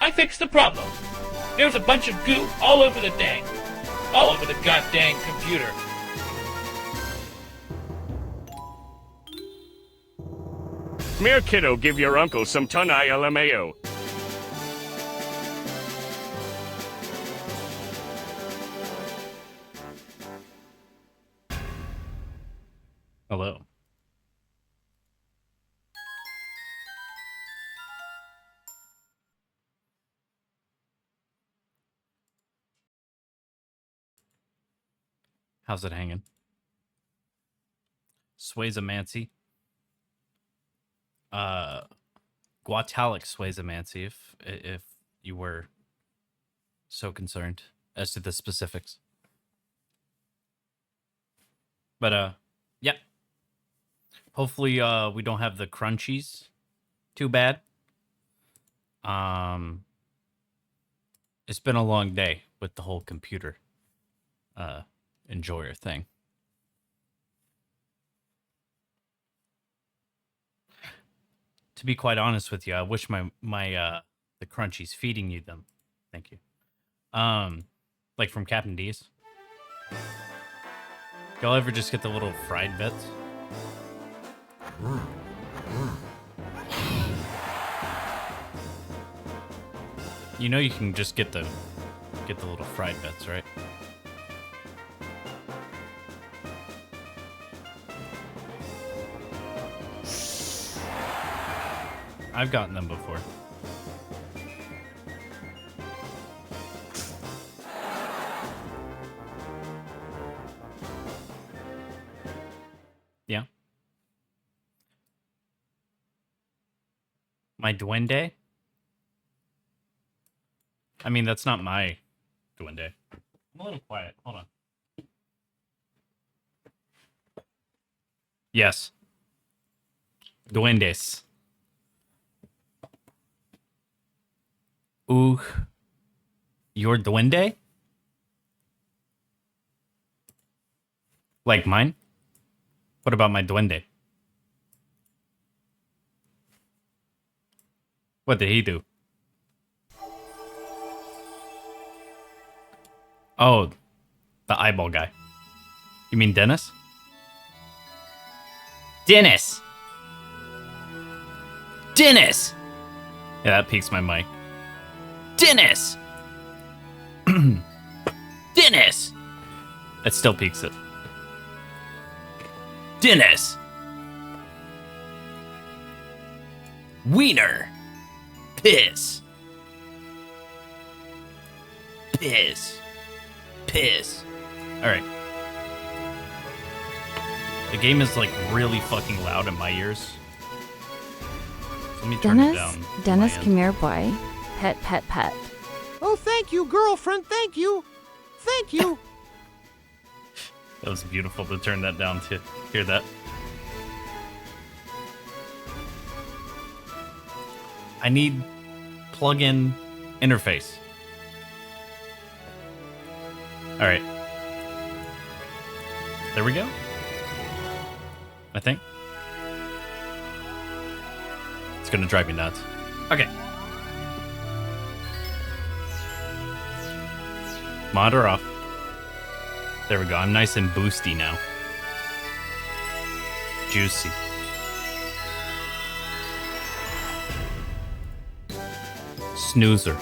I fixed the problem. There was a bunch of goo all over the goddamn computer. Come here, kiddo, give your uncle some Tunai LMAO. Hello. How's it hanging? Swazamancy. Guatalic Swazamancy, if you were so concerned as to the specifics. But yeah. Hopefully we don't have the crunchies too bad. It's been a long day with the whole computer enjoyer thing. To be quite honest with you, I wish my the crunchies feeding you them. Thank you. Like from Captain D's. Y'all ever just get the little fried bits? You know you can just get the little fried bits, right? I've gotten them before. Yeah. My duende? I mean, that's not my duende. I'm a little quiet. Hold on. Yes. Duendes. Ooh. Your duende? Like mine? What about my duende? What did he do? Oh, the eyeball guy. You mean Dennis? Dennis! Dennis! Yeah, that piques my mic. Dennis! Dennis! That still piques it. Dennis! Wiener! Piss! Piss! Piss! Alright. The game is like really fucking loud in my ears. So let me turn it down. Dennis, come here, boy. Pet, pet, pet. Oh, thank you, girlfriend. Thank you. Thank you. That was beautiful to turn that down to hear that. I need plug-in interface. All right. There we go. I think. It's gonna drive me nuts. Okay. Mod her off. There we go. I'm nice and boosty now. Juicy. Snoozer.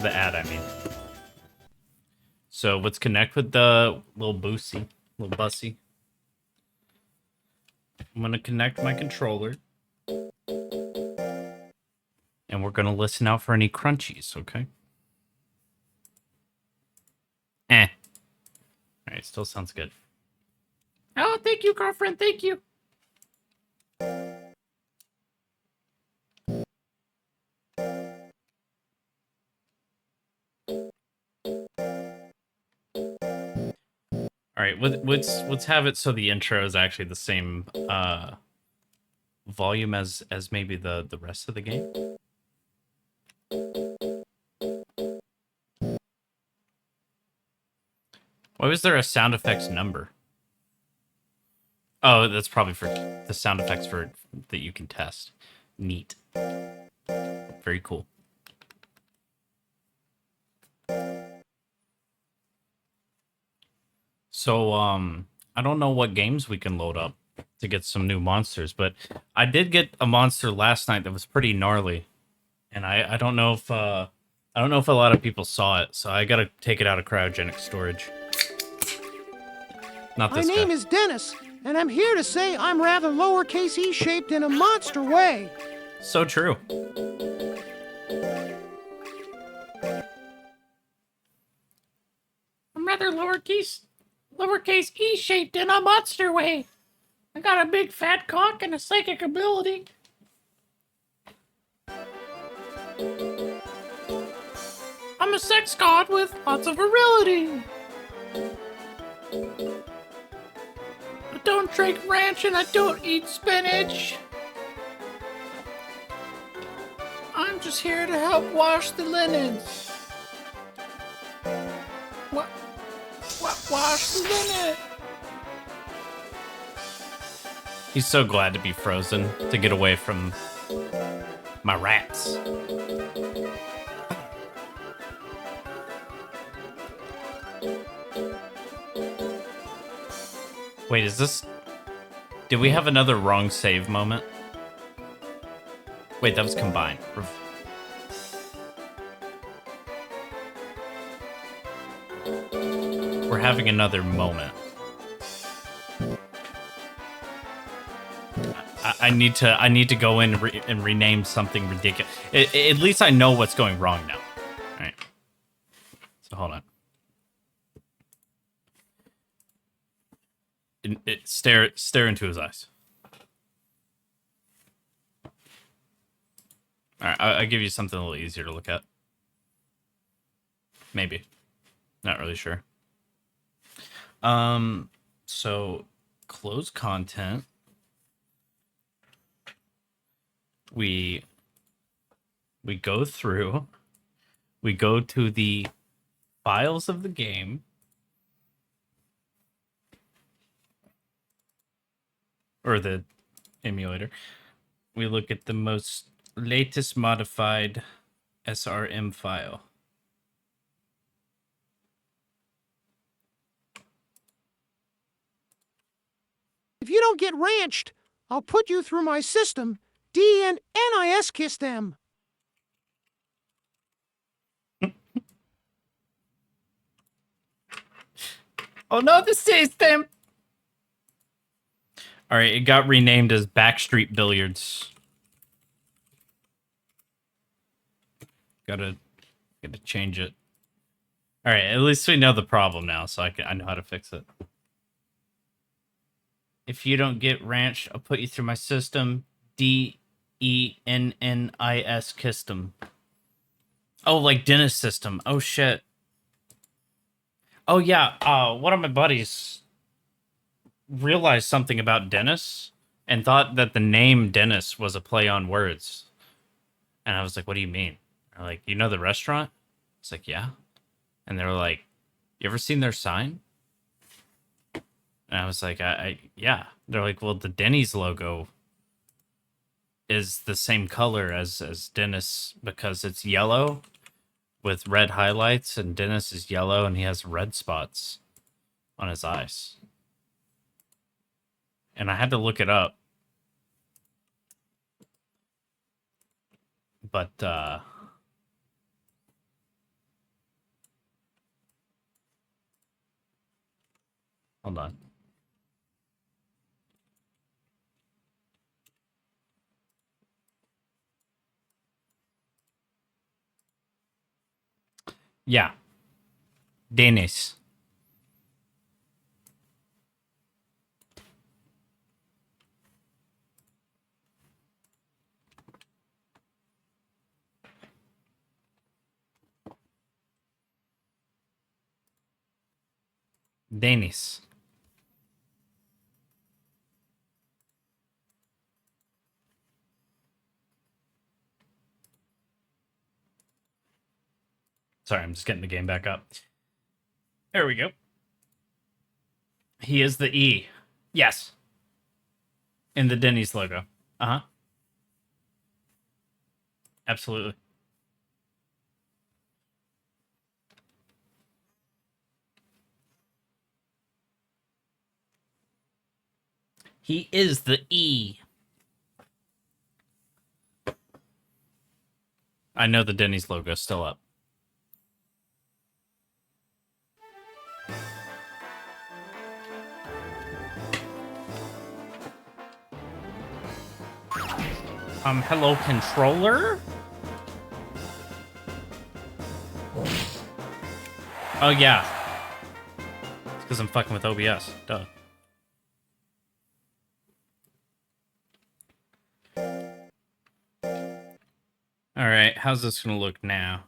The ad, I mean. So let's connect with the little boosty, little bussy. I'm gonna connect my controller. And we're gonna listen out for any crunchies, okay? Alright, still sounds good. Oh, thank you, girlfriend, thank you. Alright, let's have it so the intro is actually the same volume as maybe the rest of the game. Why was there a sound effects number? Oh, that's probably for the sound effects for that you can test. Neat. Very cool. So, I don't know what games we can load up to get some new monsters, but I did get a monster last night that was pretty gnarly, and I don't know if I don't know if a lot of people saw it, so I gotta take it out of cryogenic storage. Not My this name guy. is Dennis, and I'm here to say I'm rather lowercase e shaped in a monster way. So true. I'm rather lowercase e shaped in a monster way. I got a big fat cock and a psychic ability. I'm a sex god with lots of virility. I don't drink ranch and I don't eat spinach. I'm just here to help wash the linens. What? Wash the linen? He's so glad to be frozen to get away from my rats. Wait, is this... Did we have another wrong save moment? Wait, that was combined. We're having another moment. I need to go in and rename something ridiculous. At least I know what's going wrong now. All right. So hold on. Stare into his eyes. All right, I'll give you something a little easier to look at. Maybe. Not really sure. So close content. We go through. We go to the files of the game. Or the emulator. We look at the most latest modified SRM file. If you don't get ranched, I'll put you through my system. D and NIS kiss them. Oh no, the system! Alright, it got renamed as Backstreet Billiards. Gotta change it. Alright, at least we know the problem now, so I know how to fix it. If you don't get ranched, I'll put you through my system. DENNIS system. Oh, like Dennis system. Oh shit. Oh yeah, one of my buddies realized something about Dennis and thought that the name Dennis was a play on words. And I was like, what do you mean? They're like, you know the restaurant? It's like, yeah. And they were like, you ever seen their sign? And I was like, yeah. They're like, well, the Denny's logo is the same color as Dennis because it's yellow with red highlights, and Dennis is yellow and he has red spots on his eyes. And I had to look it up. But, hold on. Yeah. Dennis. Dennis. Sorry, I'm just getting the game back up. There we go. He is the E. Yes. In the Denny's logo. Uh-huh. Absolutely. He is the E. I know the Denny's logo is still up. Hello, controller? Oh, yeah. It's because I'm fucking with OBS. Duh. Alright, how's this gonna look now?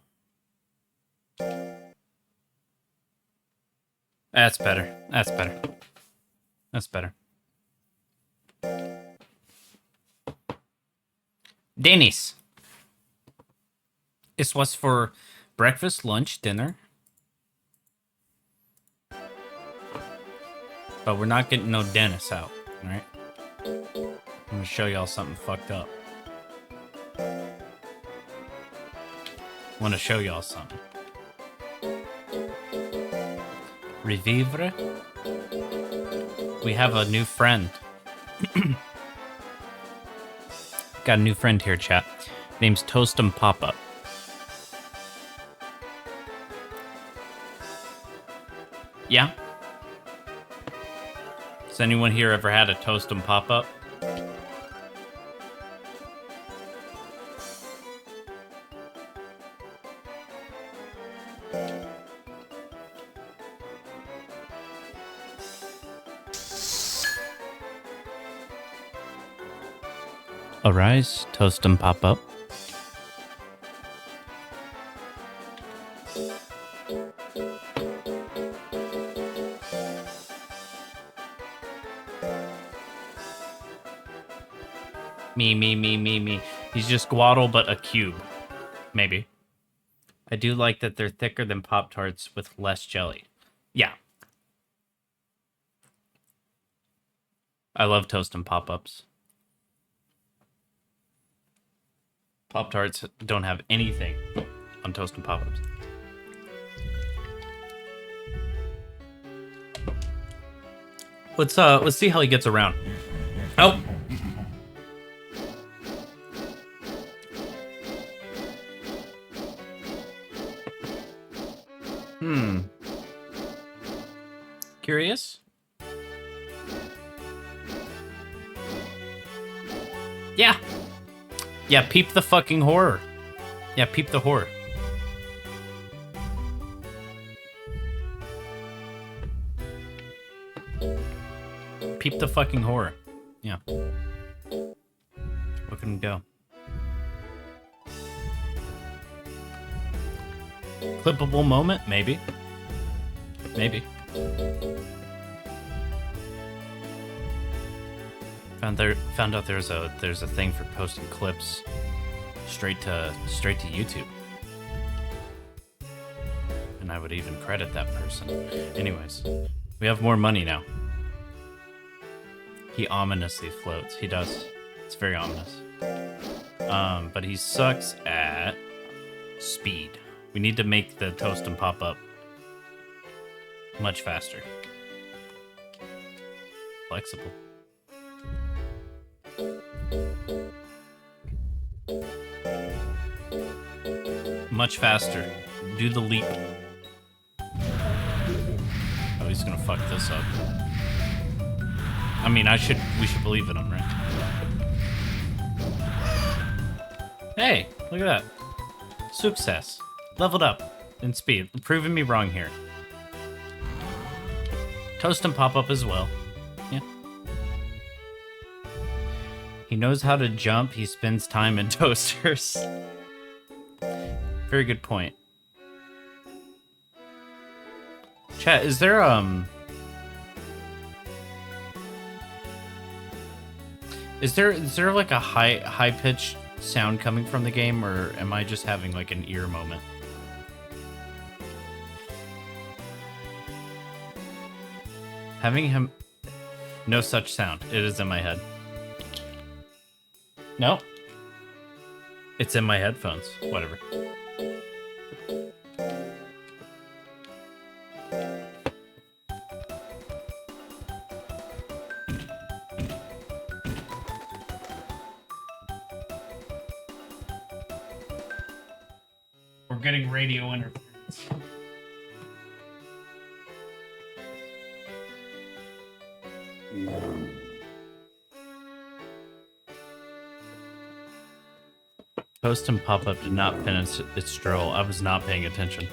That's better. That's better. That's better. Dennis. This was for breakfast, lunch, dinner. But we're not getting no Dennis out, alright? I'm gonna show y'all something fucked up. I want to show y'all something. Revivre. We have a new friend. Got a new friend here, chat. Name's Toastum Pop-Up. Yeah? Has anyone here ever had a Toastum Pop-Up? Arise, Toastum Pop-Up. Me. He's just Guaddle, but a cube. Maybe. I do like that they're thicker than Pop-Tarts with less jelly. Yeah. I love Toastum Pop-Ups. Pop-Tarts don't have anything on Toastum Pop-Ups. Let's see how he gets around. Oh. Curious? Yeah. Yeah, peep the fucking horror. Yeah, peep the horror. Peep the fucking horror. Yeah. Look at him go. Clippable moment? Maybe. Maybe. Found out there's a thing for posting clips straight to YouTube. And I would even credit that person. Anyways, we have more money now. He ominously floats. He does. It's very ominous. But he sucks at speed. We need to make the Toastum pop up much faster. Flexible. Much faster. Do the leap. Oh, he's gonna fuck this up. I mean, we should believe in him, right? Hey, look at that. Success. Leveled up in speed. Proving me wrong here. Toastum pop-up as well. Yeah. He knows how to jump. He spends time in toasters. Very good point. Chat, is there Is there like a high pitched sound coming from the game, or am I just having like an ear moment? Having him no such sound. It is in my head. No. It's in my headphones. Whatever. getting radio interference. Post and pop-up did not finish its stroll. I was not paying attention.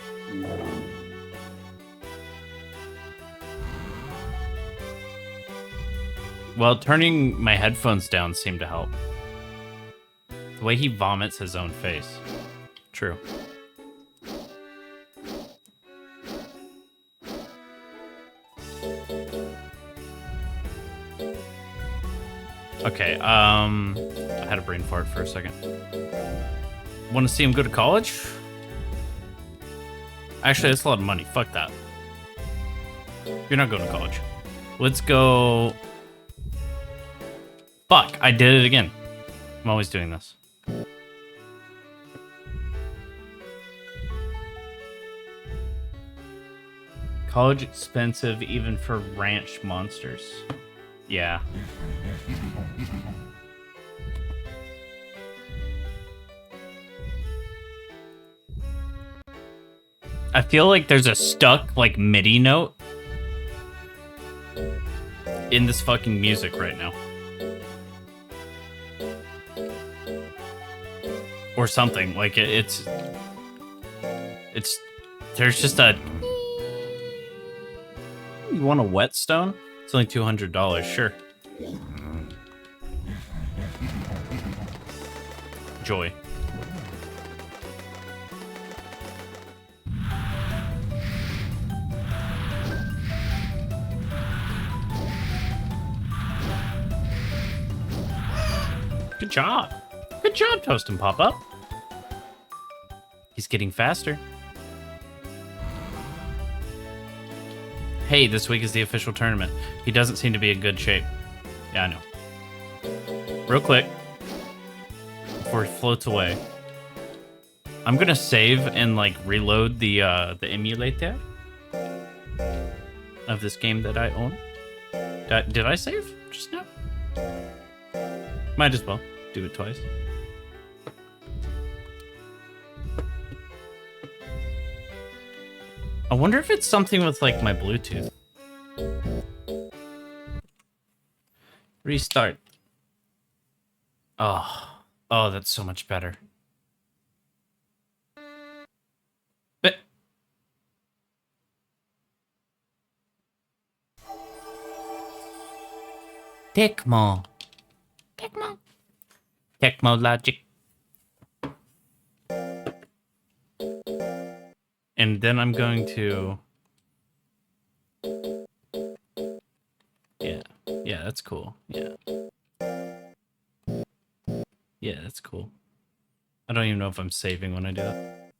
Well, turning my headphones down seemed to help. The way he vomits his own face. True. Okay, I had a brain fart for a second. Want to see him go to college? Actually, that's a lot of money. Fuck that. You're not going to college. Let's go... Fuck, I did it again. I'm always doing this. College expensive even for ranch monsters. Yeah. I feel like there's a stuck, like, MIDI note in this fucking music right now. Or something. Like, it's... There's just a... You want a whetstone? It's only $200, sure. Joy. Good job. Good job, Toast and Pop-Up. He's getting faster. Hey, this week is the official tournament. He doesn't seem to be in good shape. Yeah, I know. Real quick, before he floats away, I'm gonna save and like reload the emulator of this game that I own. Did I save just now? Might as well do it twice. I wonder if it's something with, like, my Bluetooth. Restart. Oh, that's so much better. But... Tecmo. Tecmo Logic. And then I'm going to... Yeah, that's cool. Yeah, that's cool. I don't even know if I'm saving when I do that.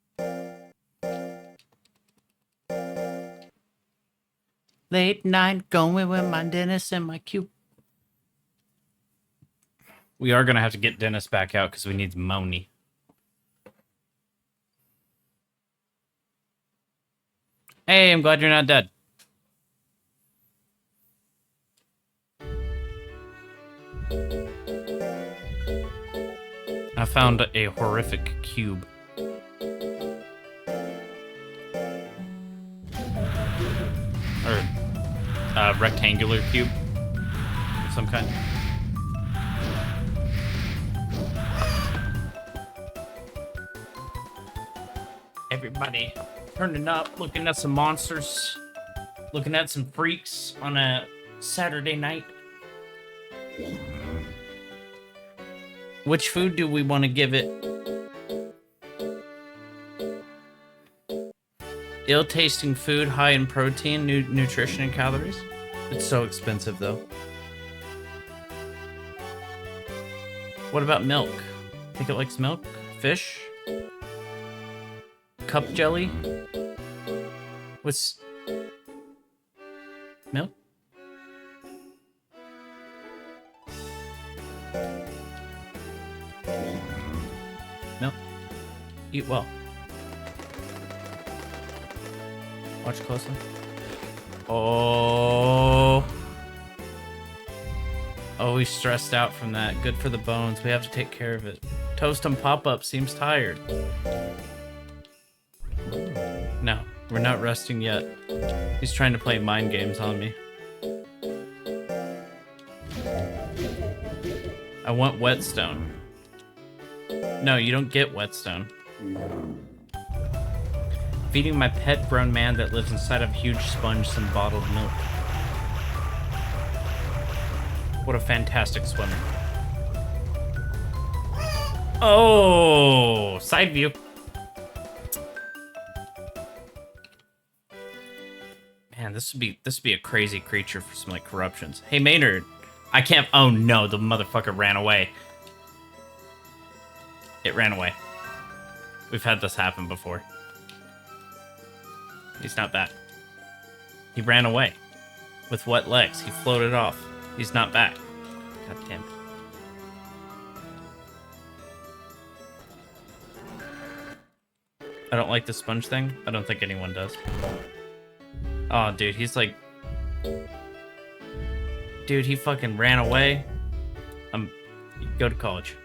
Late night going with my Dennis and my cube. We are going to have to get Dennis back out because we need Moni. Hey, I'm glad you're not dead. I found a horrific cube. Or a rectangular cube of some kind. Everybody turning up, looking at some monsters, looking at some freaks on a Saturday night. Which food do we want to give it? Ill-tasting food, high in protein, nutrition, and calories. It's so expensive, though. What about milk? Think it likes milk? Fish? Cup jelly? What's... milk? Milk? Eat well. Watch closely. Oh, he's stressed out from that. Good for the bones. We have to take care of it. Toast and Pop-Up seems tired. We're not resting yet. He's trying to play mind games on me. I want whetstone. No, you don't get whetstone. Feeding my pet grown man that lives inside of a huge sponge some bottled milk. What a fantastic swimmer. Oh, side view. Man, this would be a crazy creature for some like corruptions. Hey Maynard, I can't. Oh no, the motherfucker ran away. It ran away. We've had this happen before. He's not back. He ran away. With wet legs. He floated off. He's not back. God damn it. I don't like the sponge thing. I don't think anyone does. Oh, dude, he's like... Dude, he fucking ran away. Go to college.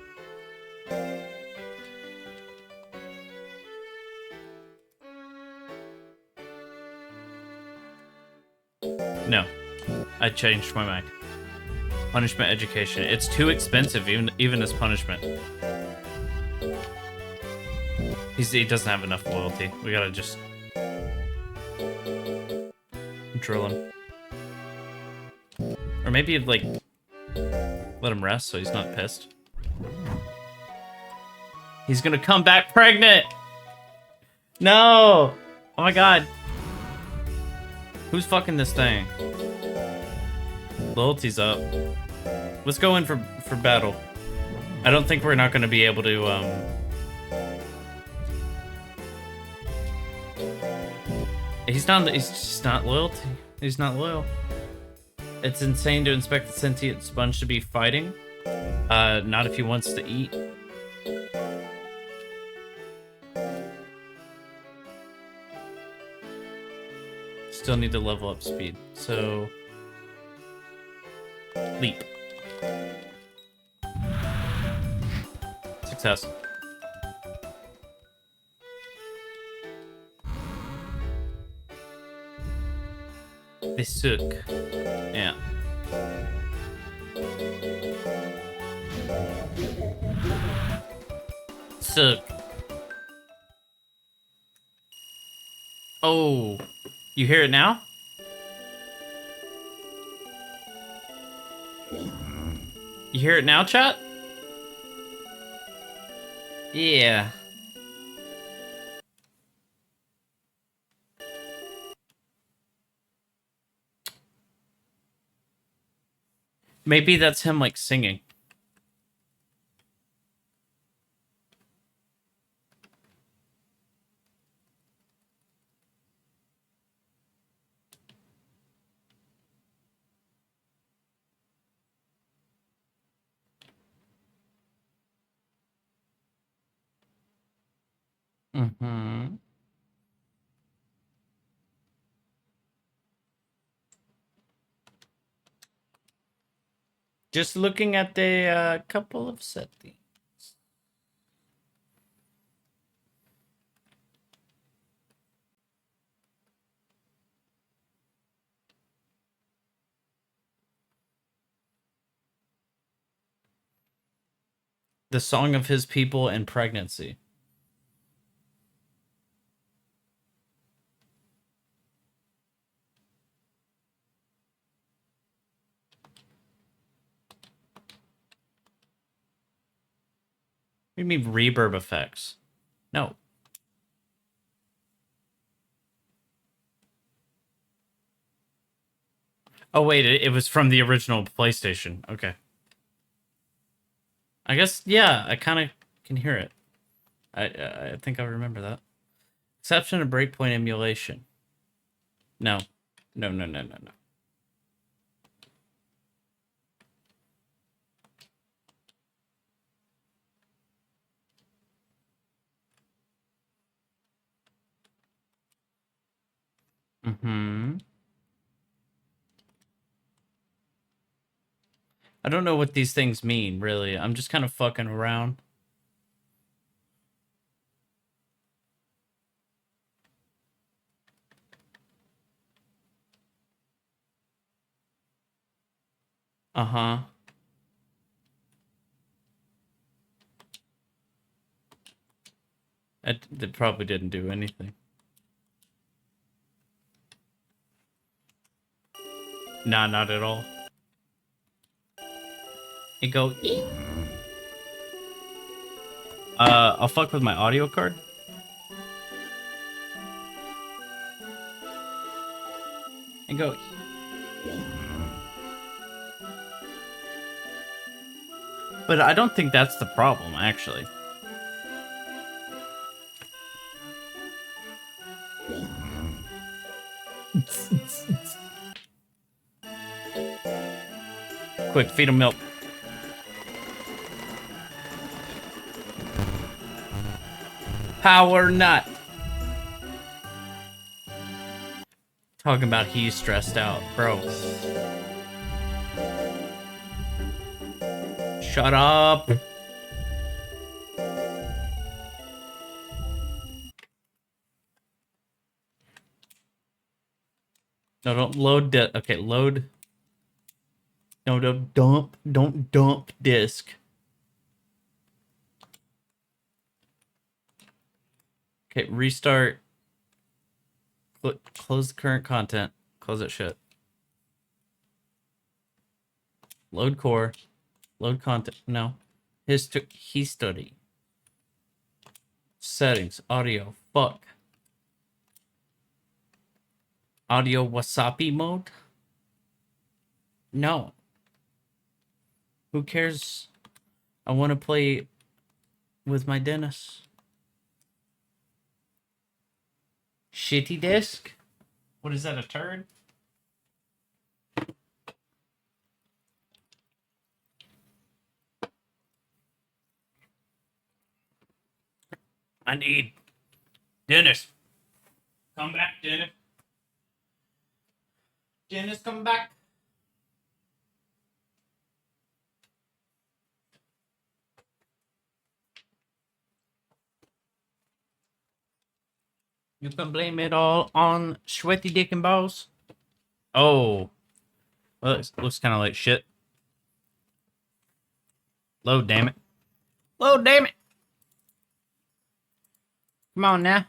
No. I changed my mind. Punishment education. It's too expensive, even as punishment. He doesn't have enough loyalty. We gotta just... drill him. Or maybe, like, let him rest so he's not pissed. He's gonna come back pregnant! No! Oh my god. Who's fucking this thing? Loyalty's up. Let's go in for battle. I don't think we're not gonna be able to, he's just not loyal. He's not loyal. It's insane to expect the sentient sponge to be fighting. Not if he wants to eat. Still need to level up speed. So... leap. Success. They suck. Yeah. Suck. Oh. You hear it now? You hear it now, chat? Yeah. Maybe that's him, like, singing. Mm-hmm. Just looking at the couple of settings. The song of his people and pregnancy. What do you mean reverb effects? No. Oh wait, it was from the original PlayStation. Okay. I guess, yeah, I kind of can hear it. I think I remember that. Exception to breakpoint emulation. No. No. Mm-hmm. I don't know what these things mean, really. I'm just kind of fucking around. Uh-huh. That probably didn't do anything. Nah, not at all. It go. Eep. I'll fuck with my audio card. And go. But I don't think that's the problem, actually. Quick, feed him milk. Power nut. Talking about he's stressed out, bro. Shut up. No, don't load that. Okay, load. No, don't dump. Don't dump disk. Okay, restart. Close the current content. Close that shit. Load core. Load content. No. History. Settings. Audio. Fuck. Audio wasabi mode? No. Who cares? I want to play with my Dennis. Shitty disk? What is that, a turd? I need Dennis. Come back, Dennis. Dennis, come back. You can blame it all on sweaty dick and balls. Oh. Well, it looks kind of like shit. Load, damn it. Load, damn it. Come on now.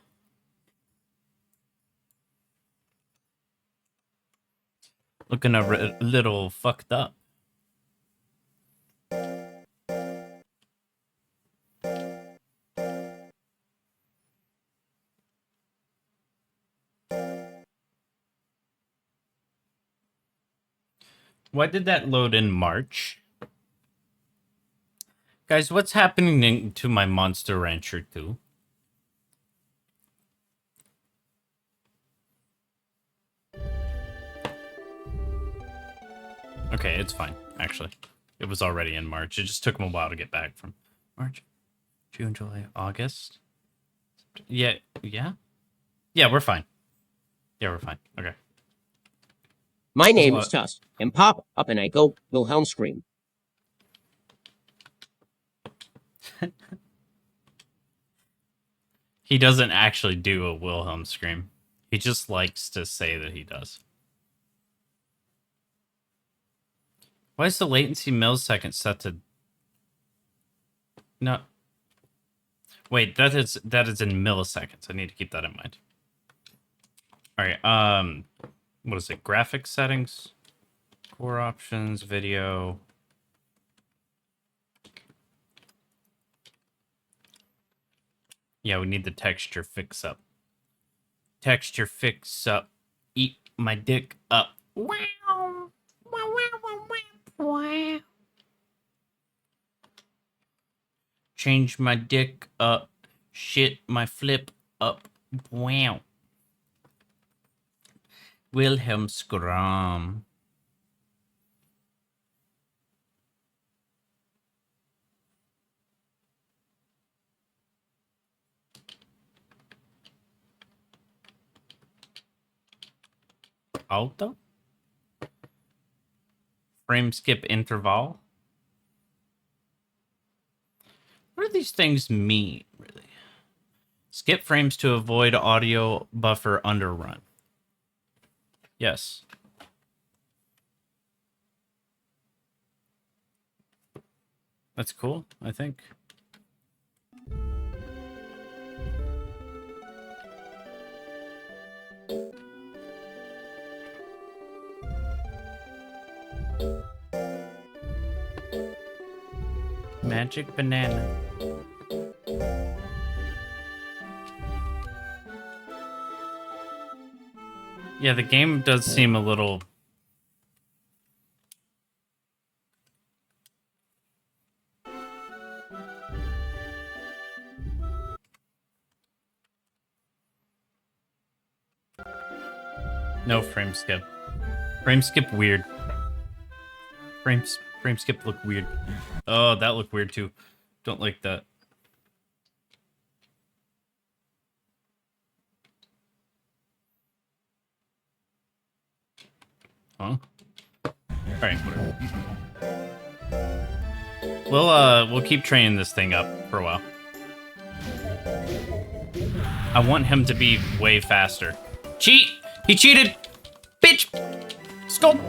Looking a little fucked up. Why did that load in March? Guys, what's happening to my Monster Rancher 2? Okay, it's fine, actually. It was already in March. It just took them a while to get back from March, June, July, August. Yeah, yeah? Yeah, we're fine. Yeah, we're fine. Okay. My name is Tuss, and pop up and I go Wilhelm scream. He doesn't actually do a Wilhelm scream. He just likes to say that he does. Why is the latency millisecond set to... No. Wait, that is in milliseconds. I need to keep that in mind. Alright, what is it? Graphics settings? Core options, video... Yeah, we need the texture fix up. Texture fix up. Eat my dick up. Wow. Wow, wow, wow, wow, wow. Change my dick up. Shit my flip up. Wow. Wilhelm Scrum. Alto? Frame skip interval? What do these things mean, really? Skip frames to avoid audio buffer underrun. Yes. That's cool, I think. Magic banana. Yeah, the game does seem a little... No frame skip. Frame skip weird. Frame skip look weird. Oh, that looked weird too. Don't like that. Huh? Alright, whatever. We'll keep training this thing up for a while. I want him to be way faster. Cheat! He cheated! Bitch! Scope!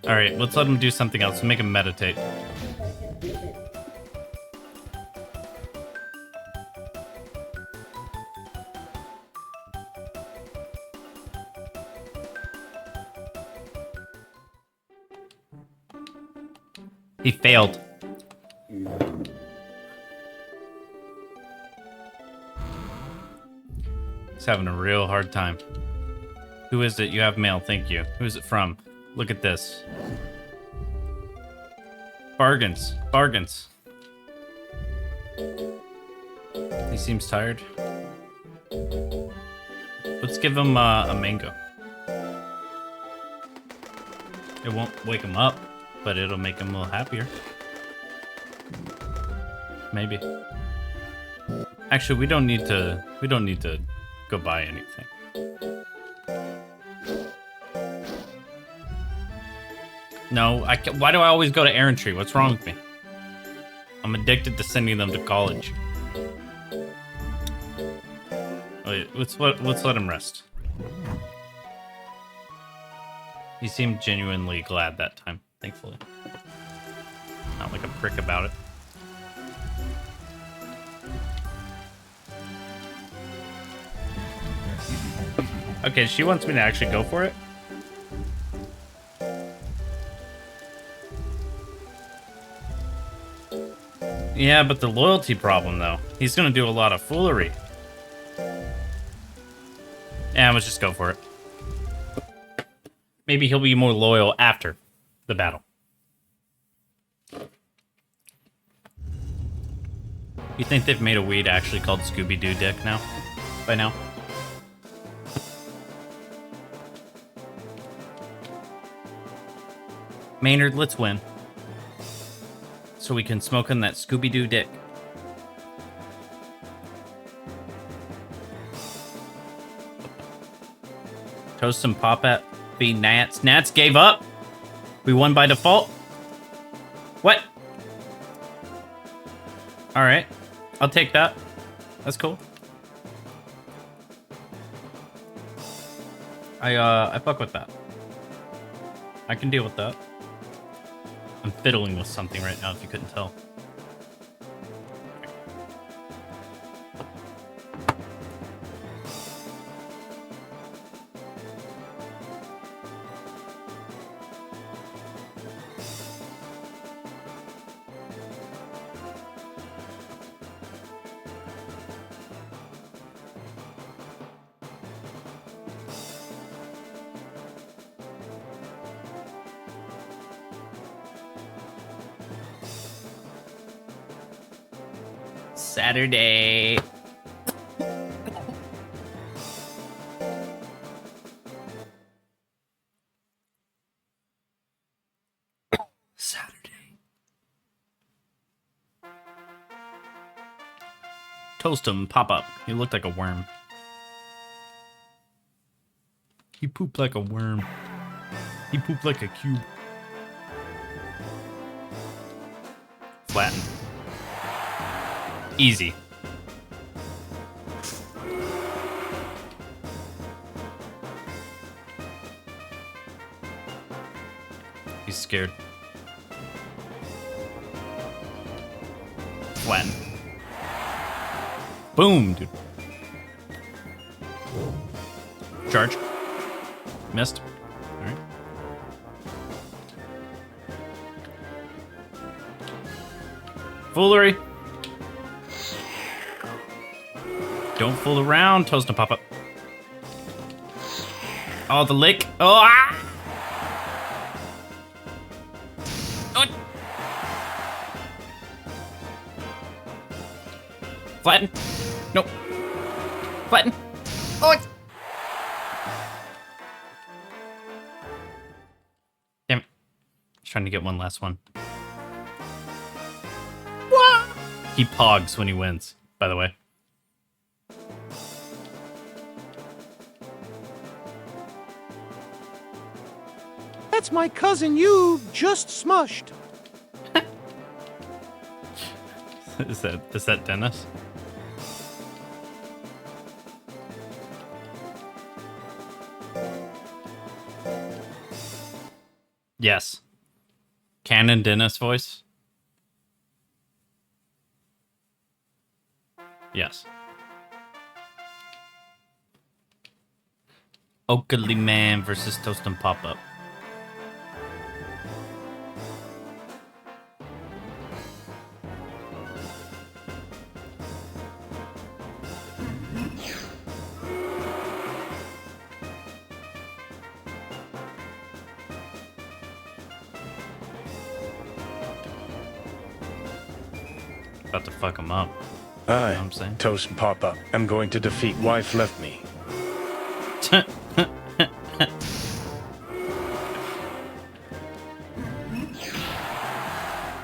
Alright, let's let him do something else. Make him meditate. He failed. He's having a real hard time. Who is it? You have mail, thank you. Who is it from? Look at this. Bargains. Bargains. He seems tired. Let's give him a mango. It won't wake him up, but it'll make him a little happier. Maybe. Actually, we don't need to go buy anything. No, why do I always go to errantry? What's wrong with me? I'm addicted to sending them to college. Wait, let's let him rest. He seemed genuinely glad that time, thankfully. Not like a prick about it. Okay, she wants me to actually go for it. Yeah, but the loyalty problem, though. He's gonna do a lot of foolery. Yeah, let's just go for it. Maybe he'll be more loyal after the battle. You think they've made a weed actually called Scooby-Doo Dick now? By now? Maynard, let's win. So we can smoke on that Scooby-Doo dick. Toast and pop at be Nats. Nats gave up. We won by default. What? All right, I'll take that. That's cool. I fuck with that. I can deal with that. I'm fiddling with something right now, if you couldn't tell. Saturday. Saturday. Toast him, pop up. He looked like a worm. He pooped like a worm. He pooped like a cube. Flatten. Easy. scared. Flatten. Boom, dude. Charge. Missed. Alright. Foolery. Don't fool around, Toast and Pop-Up. Oh, the lick. Oh, ah! Oh. Flatten. Nope. Flatten. Oh, damn it. Just trying to get one last one. What? He pogs when he wins, by the way. That's my cousin you just smushed. Is that Dennis? Yes. Canon Dennis voice? Yes. Oakley Man versus Toast and Pop-Up. About to fuck him up. You know what I'm saying? Toast and Pop-Up. I'm going to defeat Wife Left Me.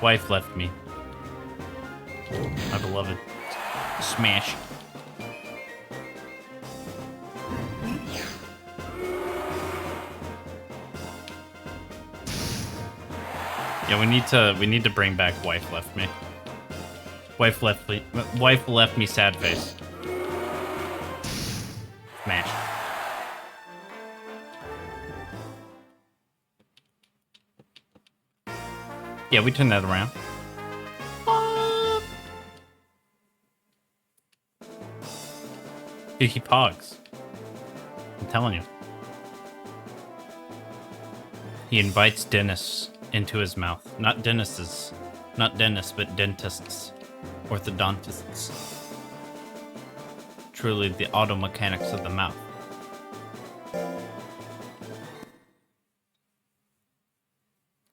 Wife left me. My beloved. Smash. Yeah, we need to bring back Wife Left Me. Wife left me sad face. Smash. Yeah, we turn that around. Dude, he pogs. I'm telling you. He invites Dennis into his mouth. Not Dennis's. Not Dennis, but dentists. Orthodontists. Truly the auto mechanics of the mouth.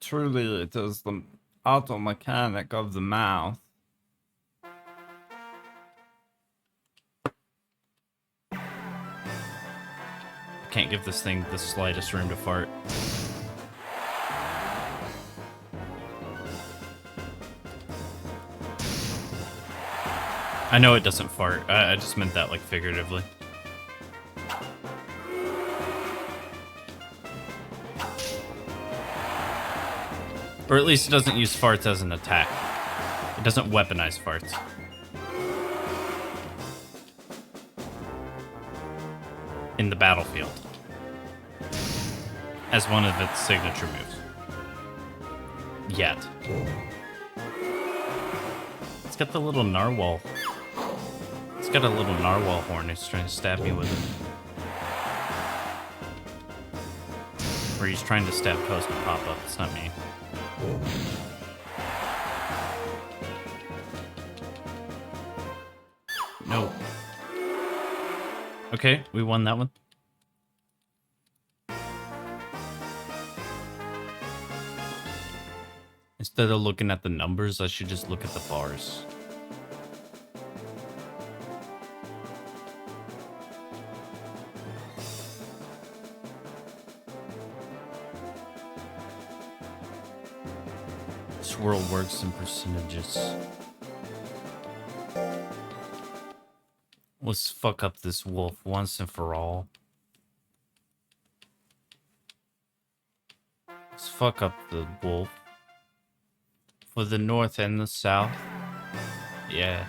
Truly it is the auto mechanic of the mouth. I can't give this thing the slightest room to fart. I know it doesn't fart. I just meant that like figuratively. Or at least it doesn't use farts as an attack. It doesn't weaponize farts. In the battlefield. As one of its signature moves. Yet. It's got the little narwhal. It's got a little narwhal horn. It's trying to stab me with it. Or he's trying to stab Toast and Pop-Up. It's not me. No. Okay, we won that one. Instead of looking at the numbers, I should just look at the bars. This world works in percentages. Let's fuck up this wolf once and for all. Let's fuck up the wolf. For the north and the south. Yeah.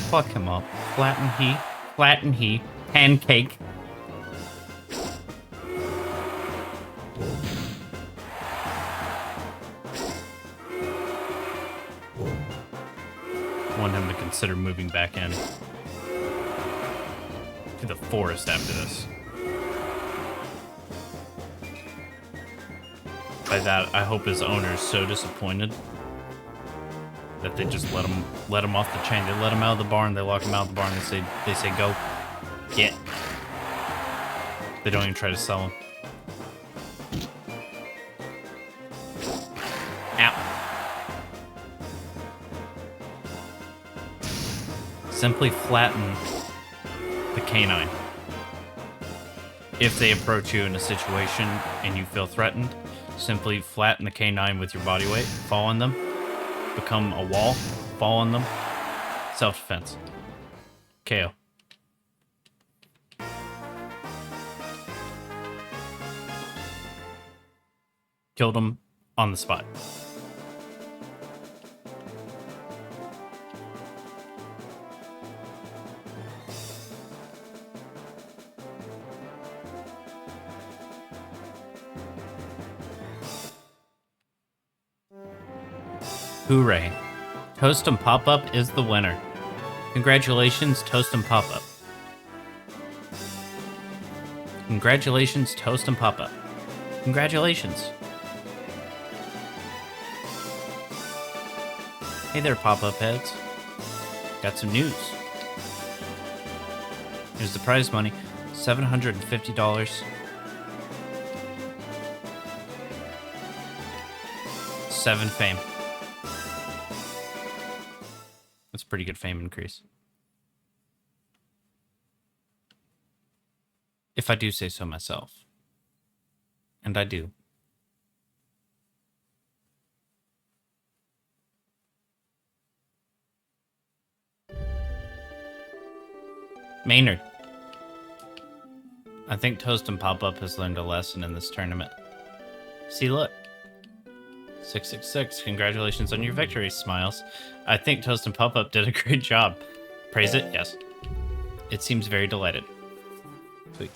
Fuck him up. Flatten he. Flatten he. Pancake. want him to consider moving back in to the forest after this. By that, I hope his owner is so disappointed that they just let him off the chain. They let him out of the barn. They lock him out of the barn. They say go, get. They don't even try to sell him. Ow. Simply flatten the canine. If they approach you in a situation and you feel threatened, simply flatten the canine with your body weight, fall on them, become a wall, fall on them, self-defense. KO. Killed him on the spot. Hooray. Toast and Pop-Up is the winner. Congratulations, Toast and Pop-Up. Congratulations, Toast and Pop-Up. Congratulations. Hey there, Pop-Up heads. Got some news. Here's the prize money. $750. 7 fame. That's a pretty good fame increase. If I do say so myself. And I do. Maynard. I think Toast and Pop-Up has learned a lesson in this tournament. See, look. 666, congratulations on your victory, Smiles. I think Toast and Pop-Up did a great job. Praise it? Yes. It seems very delighted. Sweet.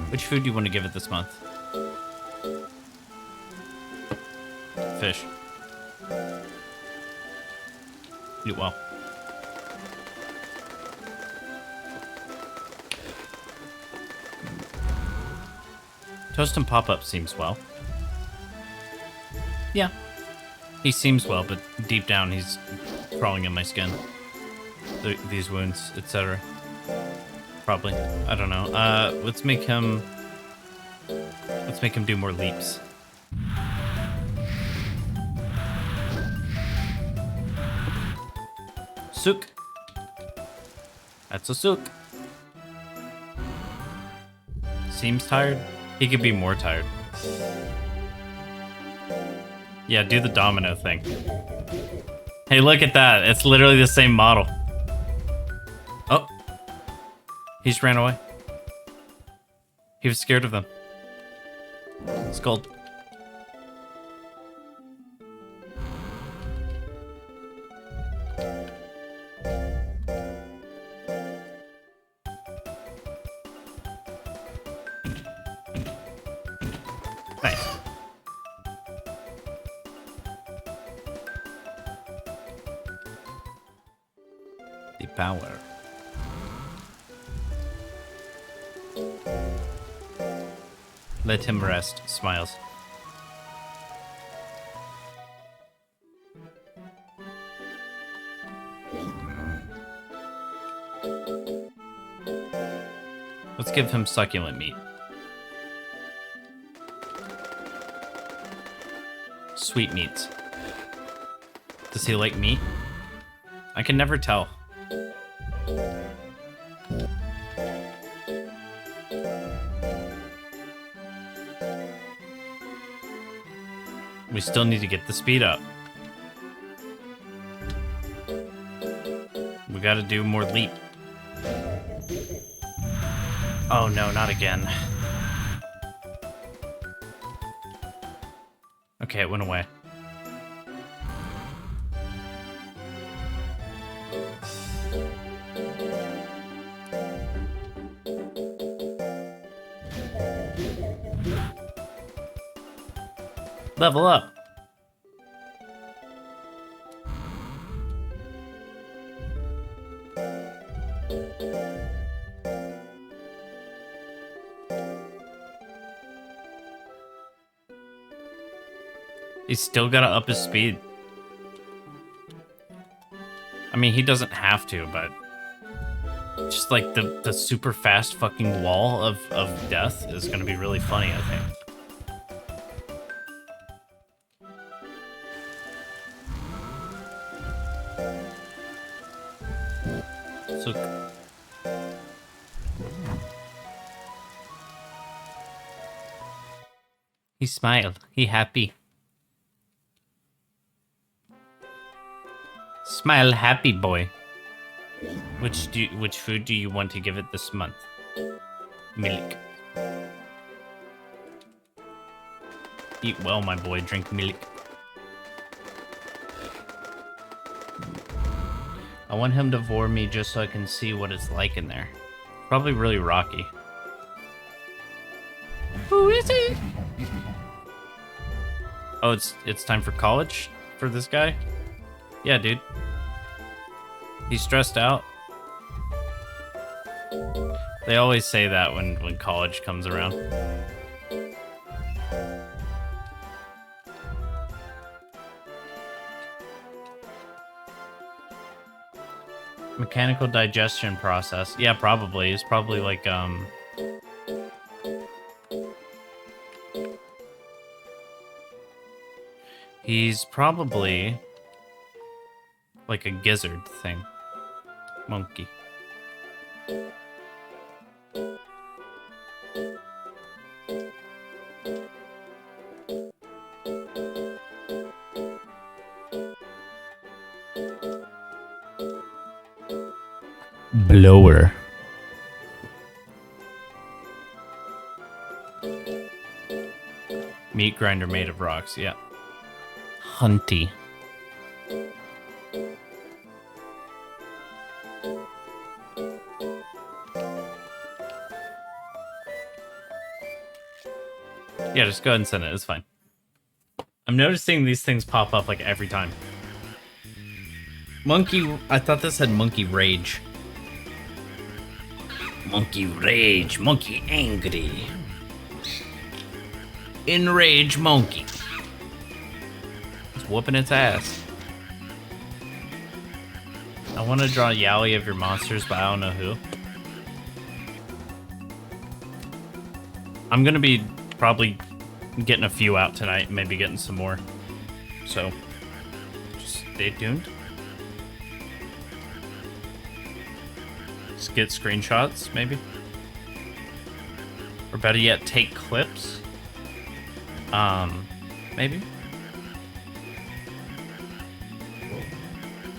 Which food do you want to give it this month? Fish. Eat well. Toast and Pop-Up seems well. Yeah. He seems well, but deep down he's crawling in my skin. These wounds, etc. Probably. I don't know. Let's make him do more leaps. Sook. That's a sook. Seems tired. He could be more tired. Yeah, do the domino thing. Hey, look at that. It's literally the same model. Oh. He just ran away. He was scared of them. Scold. Nice. The power. Let him rest, Smiles. Let's give him succulent meat. Sweet meats. Does he like meat? I can never tell. We still need to get the speed up. We gotta do more leap. Oh no, not again. Okay, it went away. Level up. He's still gotta up his speed. I mean, he doesn't have to, but just like the super fast fucking wall of death is gonna be really funny, I think. So he smiled. He happy. Smile happy boy. Which food do you want to give it this month? Milk. Eat well, my boy. Drink milk. I want him to vor me just so I can see what it's like in there. Probably really rocky. Who is he? Oh, it's time for college for this guy? Yeah, dude. He's stressed out. They always say that when college comes around. Mechanical digestion process. Yeah, probably. It's probably like, he's probably like a gizzard thing. Monkey. Blower. Meat grinder made of rocks, yeah. Hunty. Yeah, just go ahead and send it. It's fine. I'm noticing these things pop up like every time. Monkey... I thought this had monkey rage. Monkey rage. Monkey angry. Enrage monkey. It's whooping its ass. I want to draw Yowie of your monsters, but I don't know who. I'm going to be probably getting a few out tonight, maybe getting some more. So, just stay tuned. Just get screenshots, maybe. Or better yet, take clips. Maybe.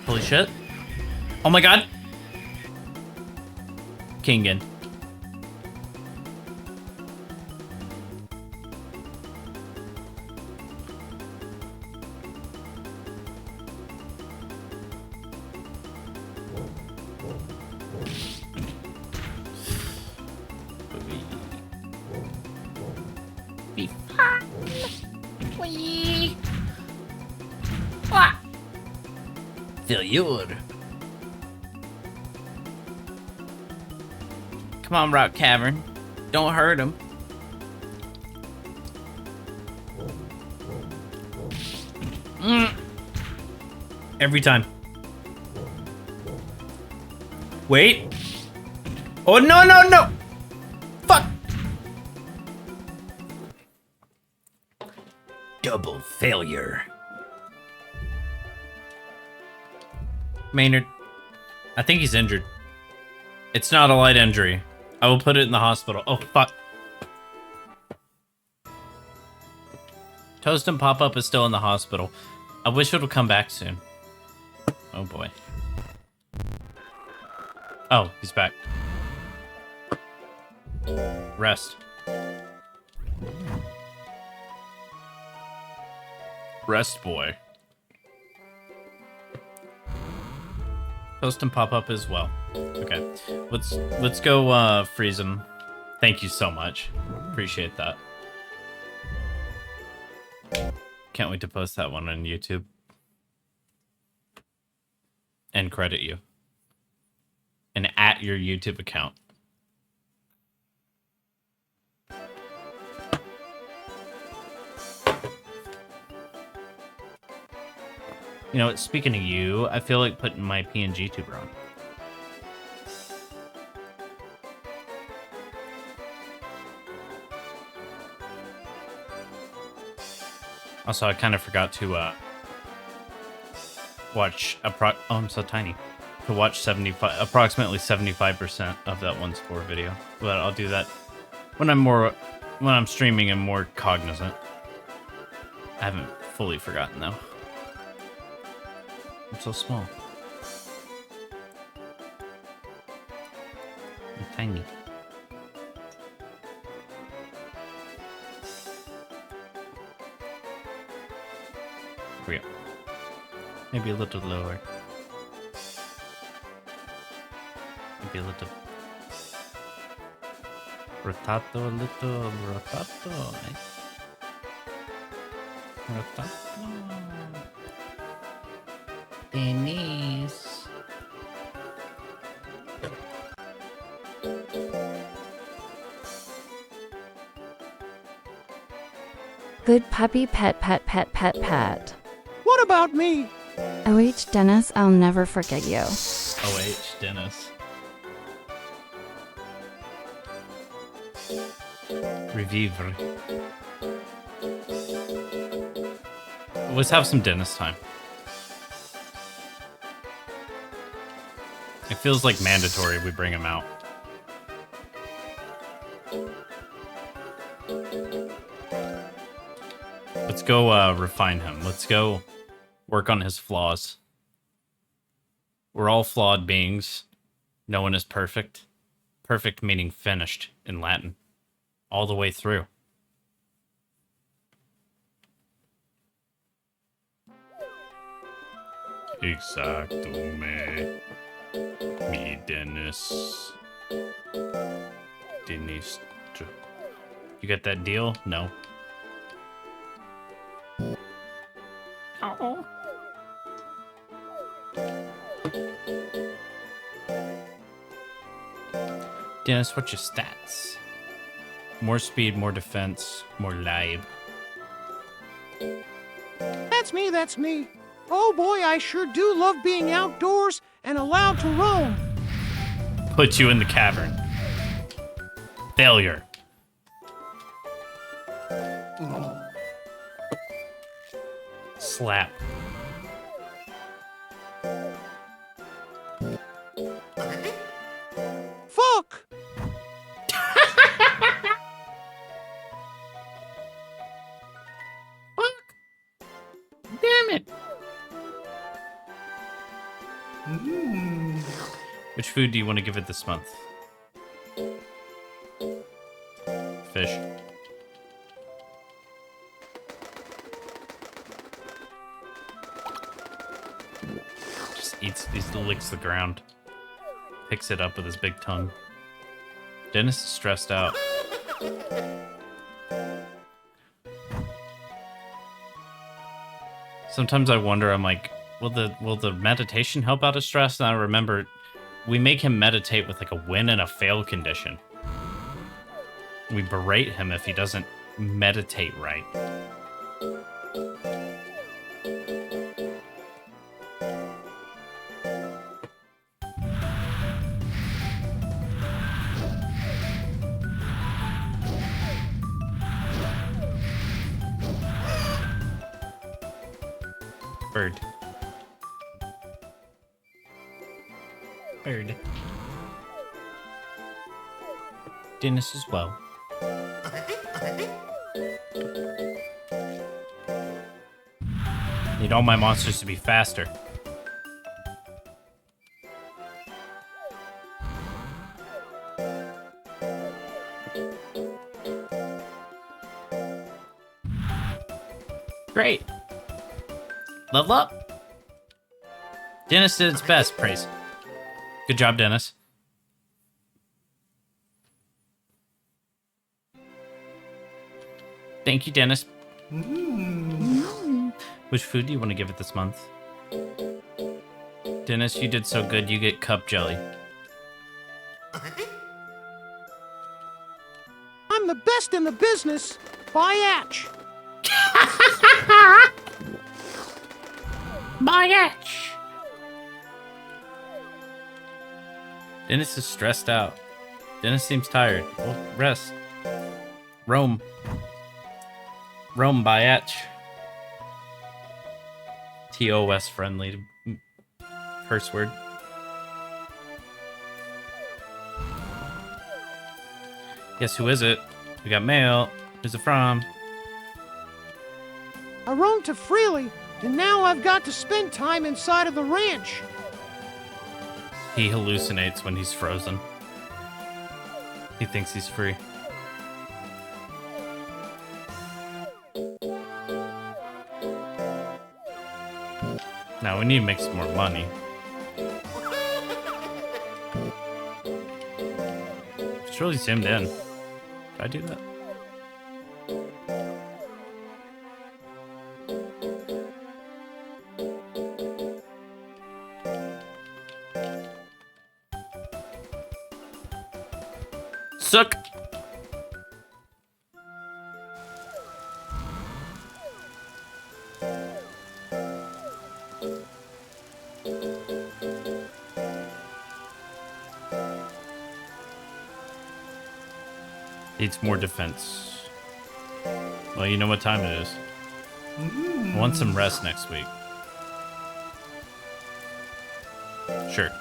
Holy shit. Oh my god! Kingen. Failure. Come on, Rock Cavern. Don't hurt him. Every time. Wait. Oh, no, no, no! Fuck! Double failure. Maynard. I think he's injured. It's not a light injury. I will put it in the hospital. Oh, fuck. Toast and Pop-Up is still in the hospital. I wish it would come back soon. Oh, boy. Oh, he's back. Rest. Rest, boy. Toast and Pop-Up as well. Okay. Let's go freeze him. Thank you so much. Appreciate that. Can't wait to post that one on YouTube. And credit you. And at your YouTube account. You know what? Speaking of you, I feel like putting my PNG tuber on. Also, I kind of forgot to watch oh, I'm so tiny. To watch approximately 75% of that one score video. But I'll do that when I'm streaming and more cognizant. I haven't fully forgotten though. I'm so small. I'm tiny. Here we go. Maybe a little lower. Maybe a little. Rotato, a little rotato. Rotato. Denise. Good puppy pet pet pet pet pet. What about me? OH Dennis, I'll never forget you. OH Dennis. Revivre. Let's have some Dennis time. It feels like mandatory we bring him out. Let's go refine him. Let's go work on his flaws. We're all flawed beings. No one is perfect. Perfect meaning finished in Latin. All the way through. Exacto me. Mi Dennis. Dennis. You got that deal? No. Uh-oh. Dennis, what's your stats? More speed, more defense, more live. That's me, that's me. Oh boy, I sure do love being outdoors and allowed to roam. Put you in the cavern. Failure. Slap. Fuck! Damn it. Which food do you want to give it this month? Fish. Just eats, licks the ground. Picks it up with his big tongue. Dennis is stressed out. Sometimes I wonder, I'm like, will the meditation help out his stress? And I remember we make him meditate with like a win and a fail condition. We berate him if he doesn't meditate right. Bird. Bird. Dennis as well. Need all my monsters to be faster. Great. Level up. Dennis did its best, praise. Good job, Dennis. Thank you, Dennis. Which food do you want to give it this month? Dennis, you did so good, you get cup jelly. I'm the best in the business by Atch. Biatch. Dennis is stressed out. Dennis seems tired. Well, rest. Rome. Rome Biatch. TOS friendly. Curse word. Guess who is it? We got mail. Who's it from? I roamed to Freely, and now I've got to spend time inside of the ranch. He hallucinates when he's frozen. He thinks he's free. Now we need to make some more money. It's really zoomed in. Did I do that? Suck. Needs more defense. Well, you know what time it is. I want some rest next week. Sure.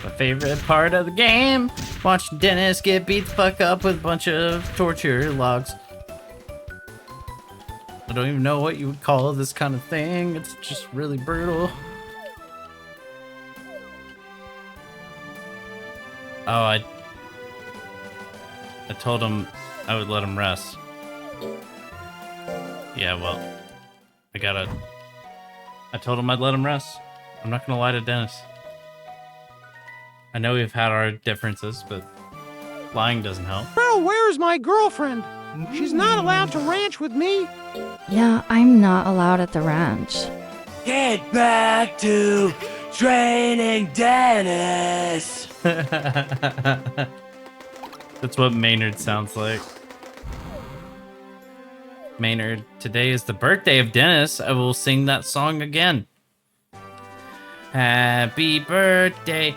My favorite part of the game. Watching Dennis get beat the fuck up with a bunch of torture logs. I don't even know what you would call this kind of thing. It's just really brutal. Oh, I told him I would let him rest. Yeah, well, I told him I'd let him rest. I'm not gonna lie to Dennis. I know we've had our differences, but lying doesn't help. Well, where's my girlfriend? She's not allowed to ranch with me. Yeah, I'm not allowed at the ranch. Get back to training Dennis. That's what Maynard sounds like. Maynard, today is the birthday of Dennis. I will sing that song again. Happy birthday,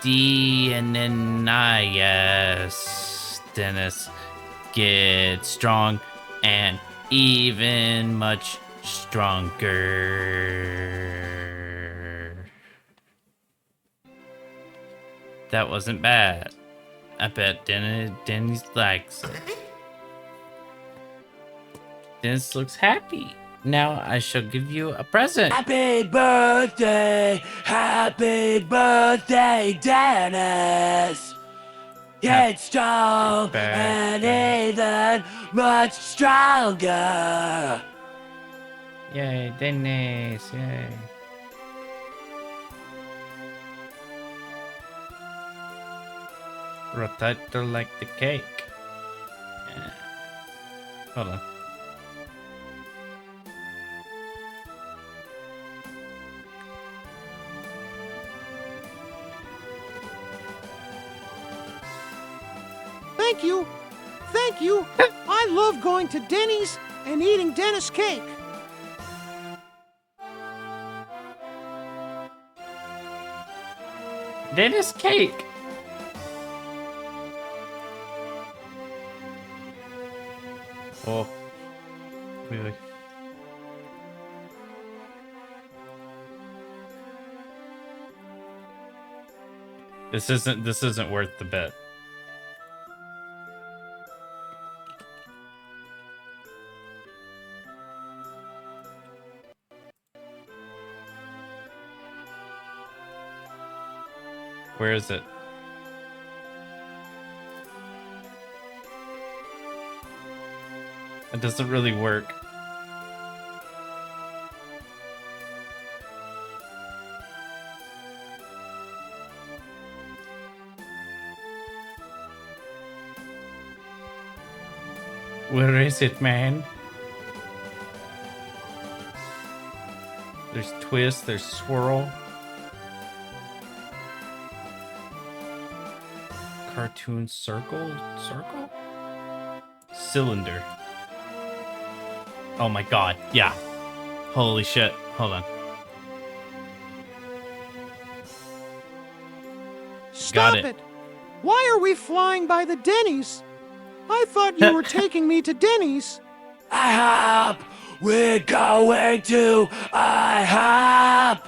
DNNIS. Dennis, get strong and even much stronger. That wasn't bad. I bet Dennis likes it. Dennis looks happy. Now I shall give you a present. Happy birthday, Dennis. Get strong and even much stronger. Yay, Dennis, yay. Rotator like the cake. Yeah. Hold on. Thank you. Thank you. I love going to Denny's and eating Dennis cake. Dennis cake. Oh. Wait. This isn't worth the bet. Where is it? It doesn't really work. Where is it, man? There's twist, there's swirl. Cartoon circle? Cylinder. Oh my god, yeah. Holy shit. Hold on. Stop it. it! Why are we flying by the Denny's? I thought you were taking me to Denny's. IHOP! We're going to IHOP!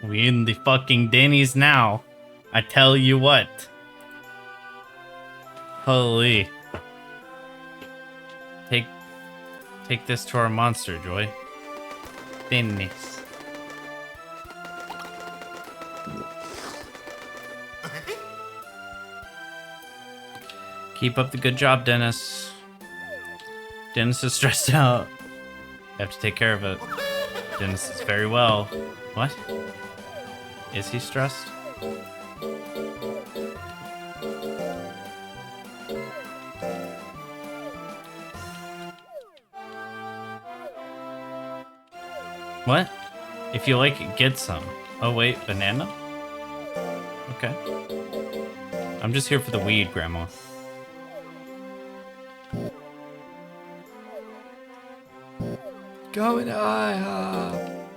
We in the fucking Denny's now. I tell you what. Holy. Take this to our monster, Joy. Denny's. Keep up the good job, Dennis. Dennis is stressed out. You have to take care of it. Dennis is very well. What? Is he stressed? What? If you like it, get some. Oh wait, banana? Okay. I'm just here for the weed, Grandma. Going to IHOP!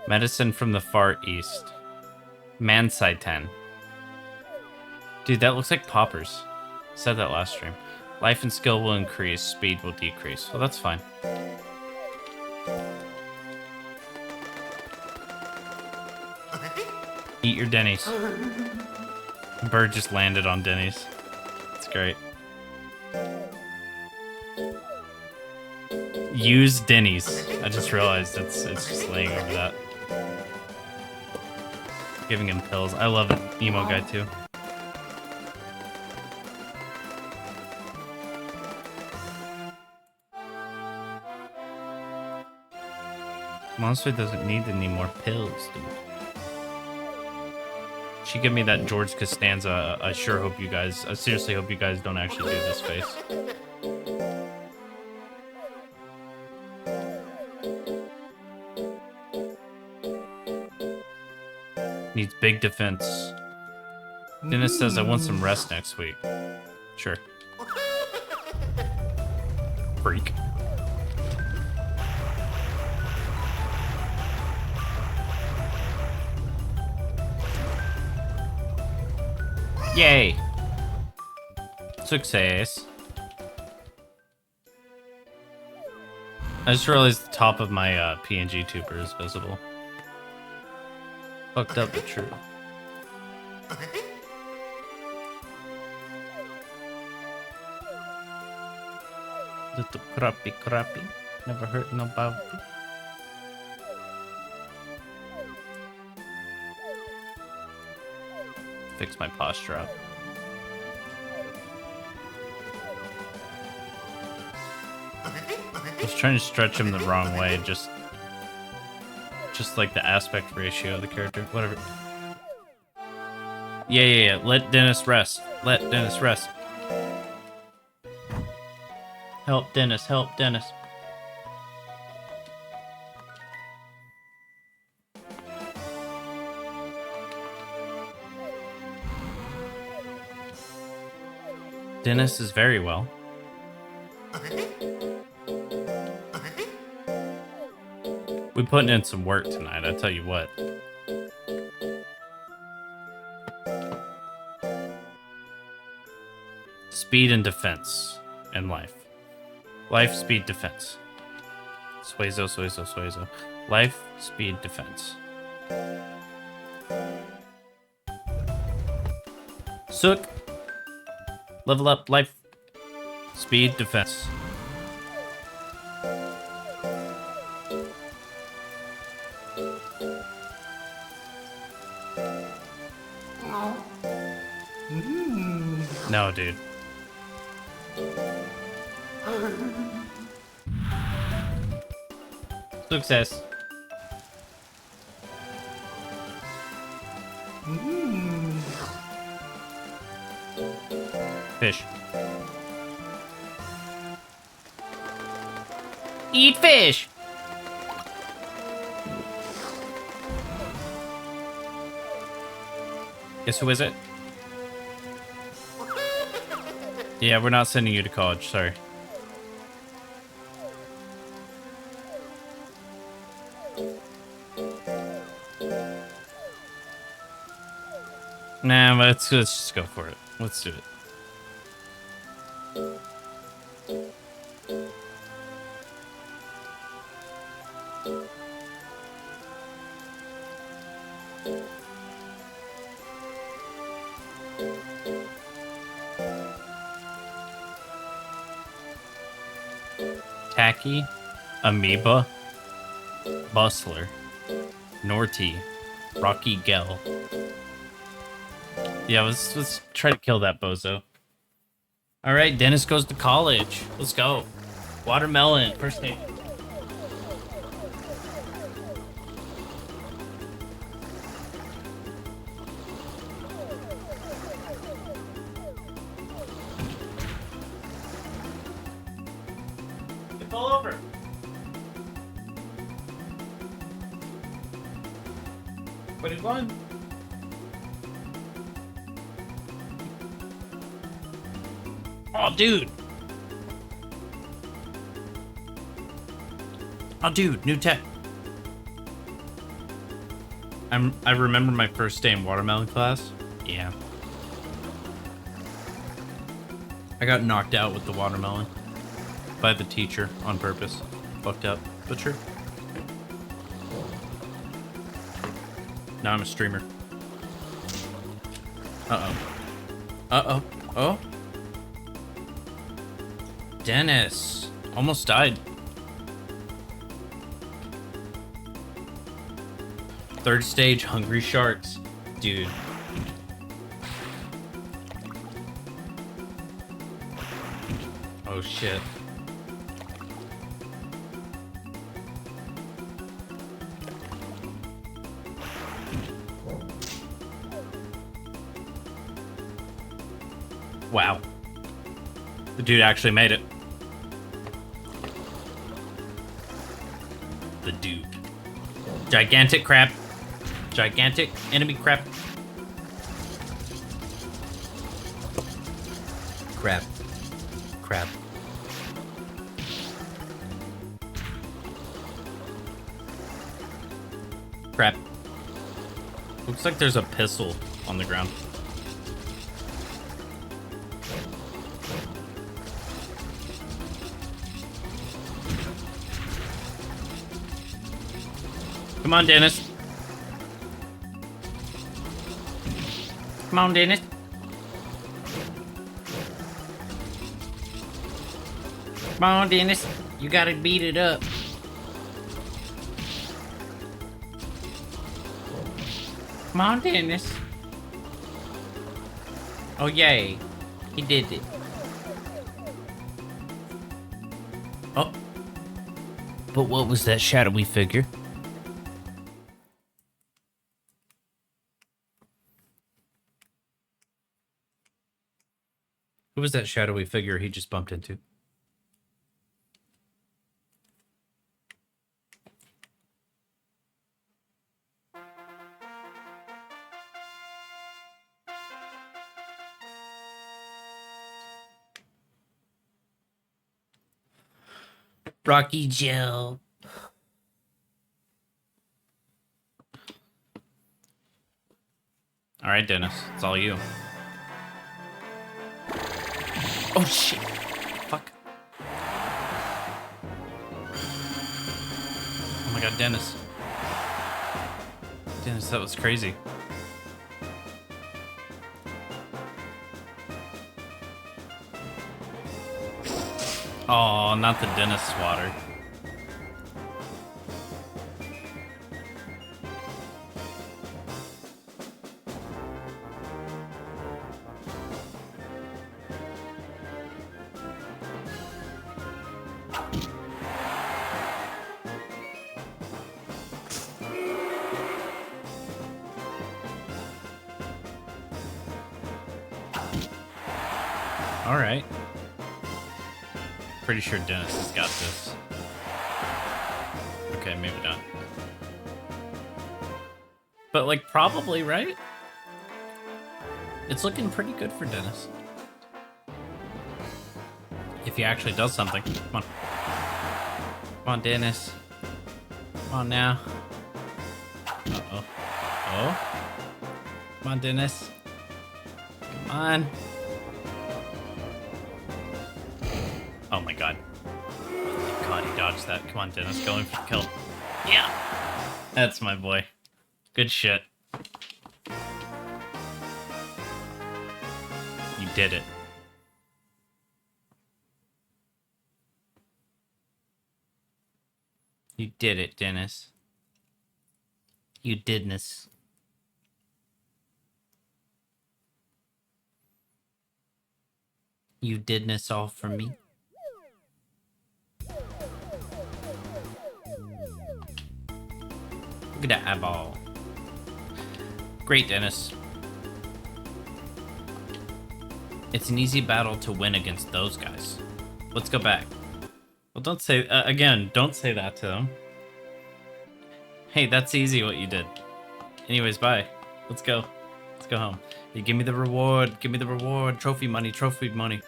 Medicine from the far east. Mansaitan. Dude, that looks like poppers. Said that last stream. Life and skill will increase, speed will decrease. Well, that's fine. Eat your Denny's. Bird just landed on Denny's. It's great. Use Denny's. I just realized it's just laying over that. Giving him pills. I love an emo guy too. Monster doesn't need any more pills, dude. She give me that George Costanza. I seriously hope you guys don't actually do this face. Needs big defense. Dennis says I want some rest next week. Sure. Freak. Yay! Success. I just realized the top of my PNG tuber is visible. Fucked up but true. Little crappy. Never hurt nobody. Fix my posture up. I was trying to stretch him the wrong way, just like the aspect ratio of the character. Whatever. Yeah. Let Dennis rest. Let Dennis rest. Help Dennis. Help Dennis. Dennis is very well. We putting in some work tonight, I tell you what. Speed and defense in life. Life, speed, defense. Suezo. Life, speed, defense. Sook. Level up, life, speed, defense. No, dude. Success. Fish. Eat fish! Guess who is it? Yeah, we're not sending you to college, sorry. Nah, let's just go for it. Let's do it. Tacky, Amoeba, Bustler, Norty, Rocky Gell. Yeah, let's try to kill that bozo. All right, Dennis goes to college. Let's go. Watermelon, first name. It's all over. What did one? Oh, dude. Oh, dude, new tech. I remember my first day in watermelon class. Yeah. I got knocked out with the watermelon by the teacher on purpose. Fucked up, but true. Now I'm a streamer. Uh-oh. Uh-oh. Oh? Dennis. Almost died. Third stage, hungry sharks. Dude. Oh, shit. Wow. The dude actually made it. The dude. Gigantic crab. Gigantic enemy crab. Crab. Crab. Crab. Looks like there's a pistol on the ground. Come on, Dennis. Come on, Dennis. Come on, Dennis. You gotta beat it up. Come on, Dennis. Oh, yay. He did it. Oh. But what was that shadowy figure? Who was that shadowy figure he just bumped into? Rocky Gel. All right, Dennis, it's all you. Oh, shit. Fuck. Oh my god, Dennis. Dennis, that was crazy. Oh, not the Dennis swatter. All right. Pretty sure Dennis has got this. Okay, maybe not. But, like, probably, right? It's looking pretty good for Dennis. If he actually does something. Come on. Come on, Dennis. Come on now. Uh-oh. Oh. Come on, Dennis. Come on. Oh my god. Thank god he dodged that. Come on, Dennis. Going for the kill. Yeah. That's my boy. Good shit. You did it. You did it, Dennis. You didness. You didness all for me. Look at that eyeball. Great, Dennis. It's an easy battle to win against those guys. Let's go back. Well, don't say, again, don't say that to them. Hey, that's easy what you did. Anyways, bye. Let's go. Let's go home. You give me the reward. Give me the reward. Trophy money. Trophy money.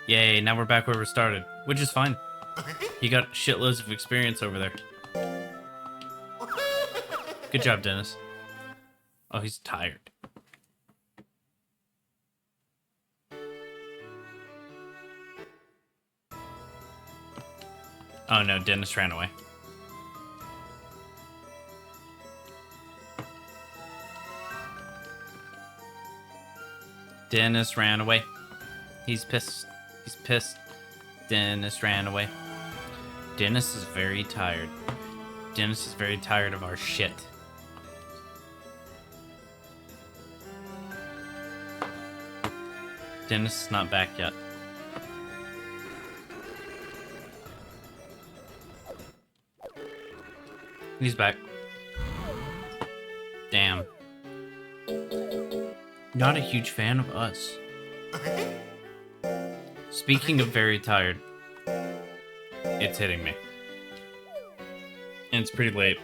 Yay, now we're back where we started. Which is fine. You got shitloads of experience over there. Good job, Dennis. Oh, he's tired. Oh no, Dennis ran away. Dennis ran away. He's pissed. He's pissed. Dennis ran away. Dennis is very tired. Dennis is very tired of our shit. Dennis is not back yet. He's back. Damn. Not a huge fan of us. Speaking of very tired, it's hitting me. And it's pretty late.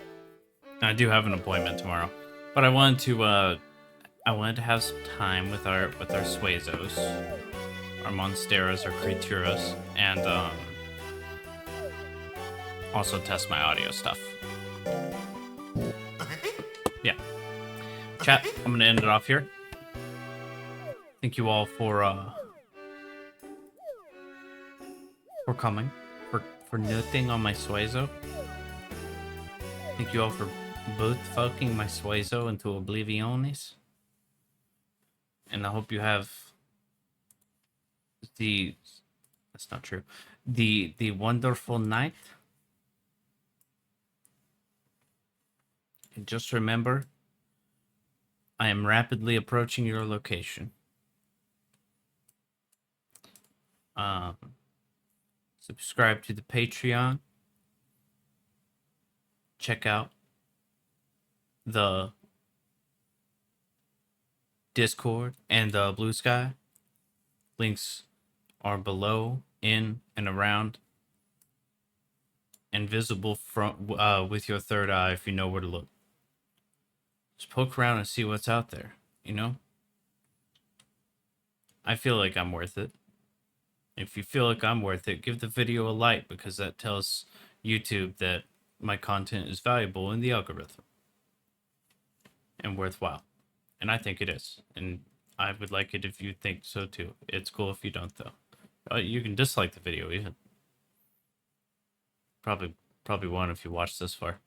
I do have an appointment tomorrow. But I wanted to have some time with our Suezos, our Monsteros, our Creaturas, and also test my audio stuff. Yeah. Chat, I'm gonna end it off here. Thank you all for coming, for noting on my Suezo. Thank you all for both fucking my Suezo into obliviones. And I hope you have that's not true. The wonderful night. And just remember, I am rapidly approaching your location. Subscribe to the Patreon. Check out the Discord and the Blue Sky. Links are below, in, and around, and visible from with your third eye if you know where to look. Just poke around and see what's out there, you know? I feel like I'm worth it. If you feel like I'm worth it, give the video a like, because that tells YouTube that my content is valuable in the algorithm. And worthwhile. And I think it is. And I would like it if you think so too. It's cool if you don't, though. You can dislike the video even. Probably won't if you watch this far.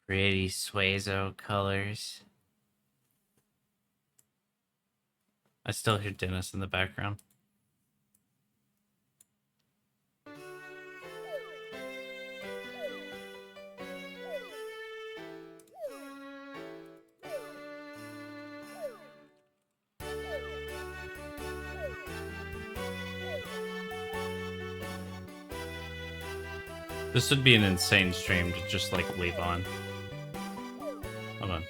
Pretty Suezo colors. I still hear Dennis in the background. This would be an insane stream to just like leave on. Hold on.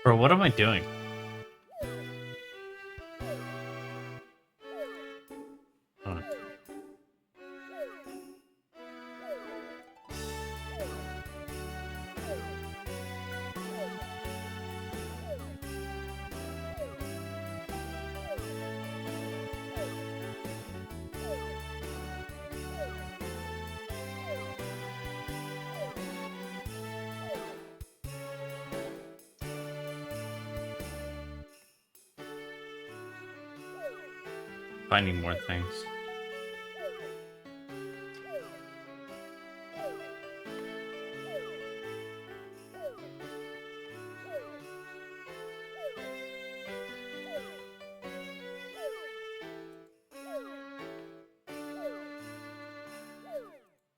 Bro, what am I doing? Oh. Finding more things.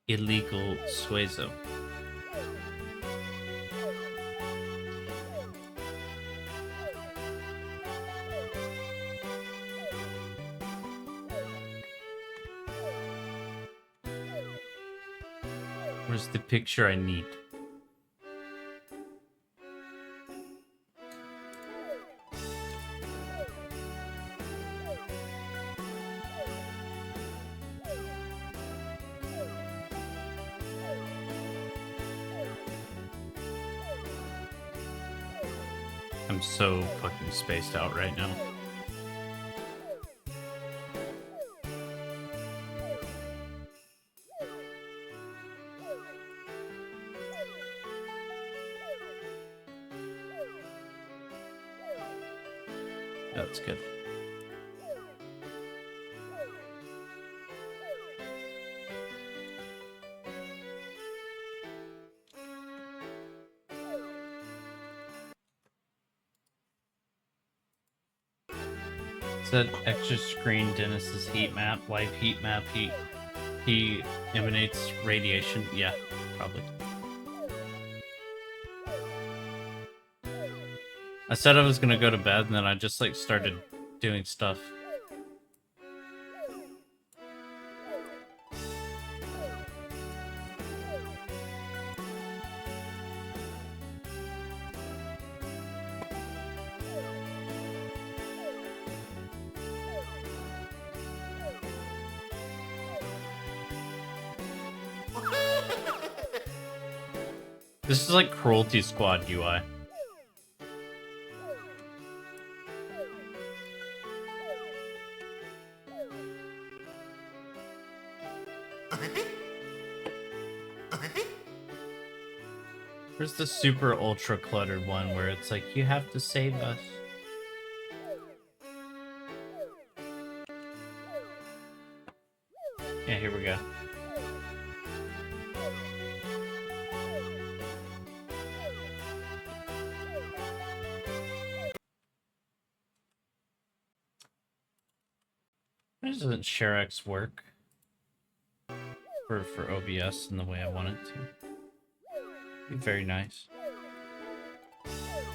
Illegal Suezo. Where's the picture I need? I'm so fucking spaced out right now. That's good. That extra screen Dennis's heat map, live heat map, he emanates radiation. Yeah, probably. I said I was gonna go to bed and then I just like started doing stuff. This is like Cruelty Squad UI. Where's the super ultra cluttered one where it's like, you have to save us? Yeah, here we go. Why doesn't ShareX work for OBS in the way I want it to? Be very nice.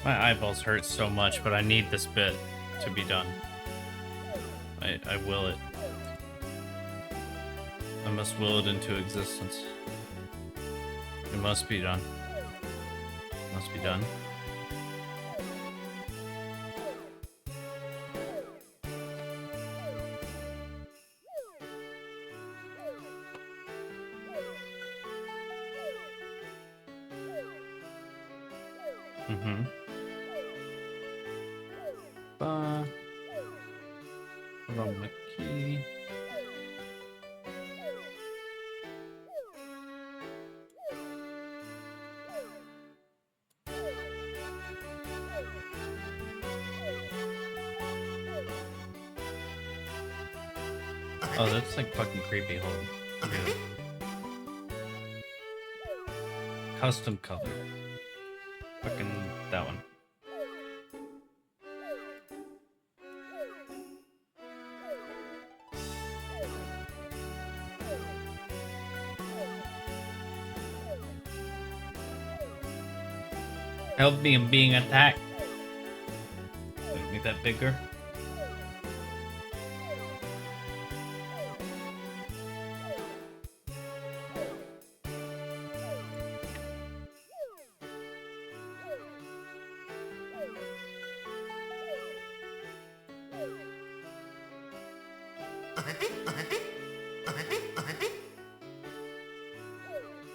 My eyeballs hurt so much, but I need this bit to be done. I will it. I must will it into existence. It must be done. It must be done. Mm-hmm. Put on my key. Oh, that's like fucking creepy. Hold on. Yeah. Custom color. Fucking that one. Help me, I'm being attacked. Make that bigger.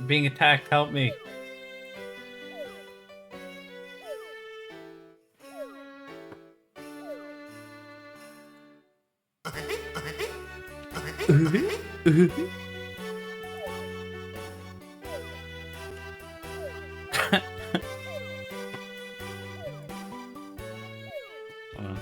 Being attacked, help me. Hold on.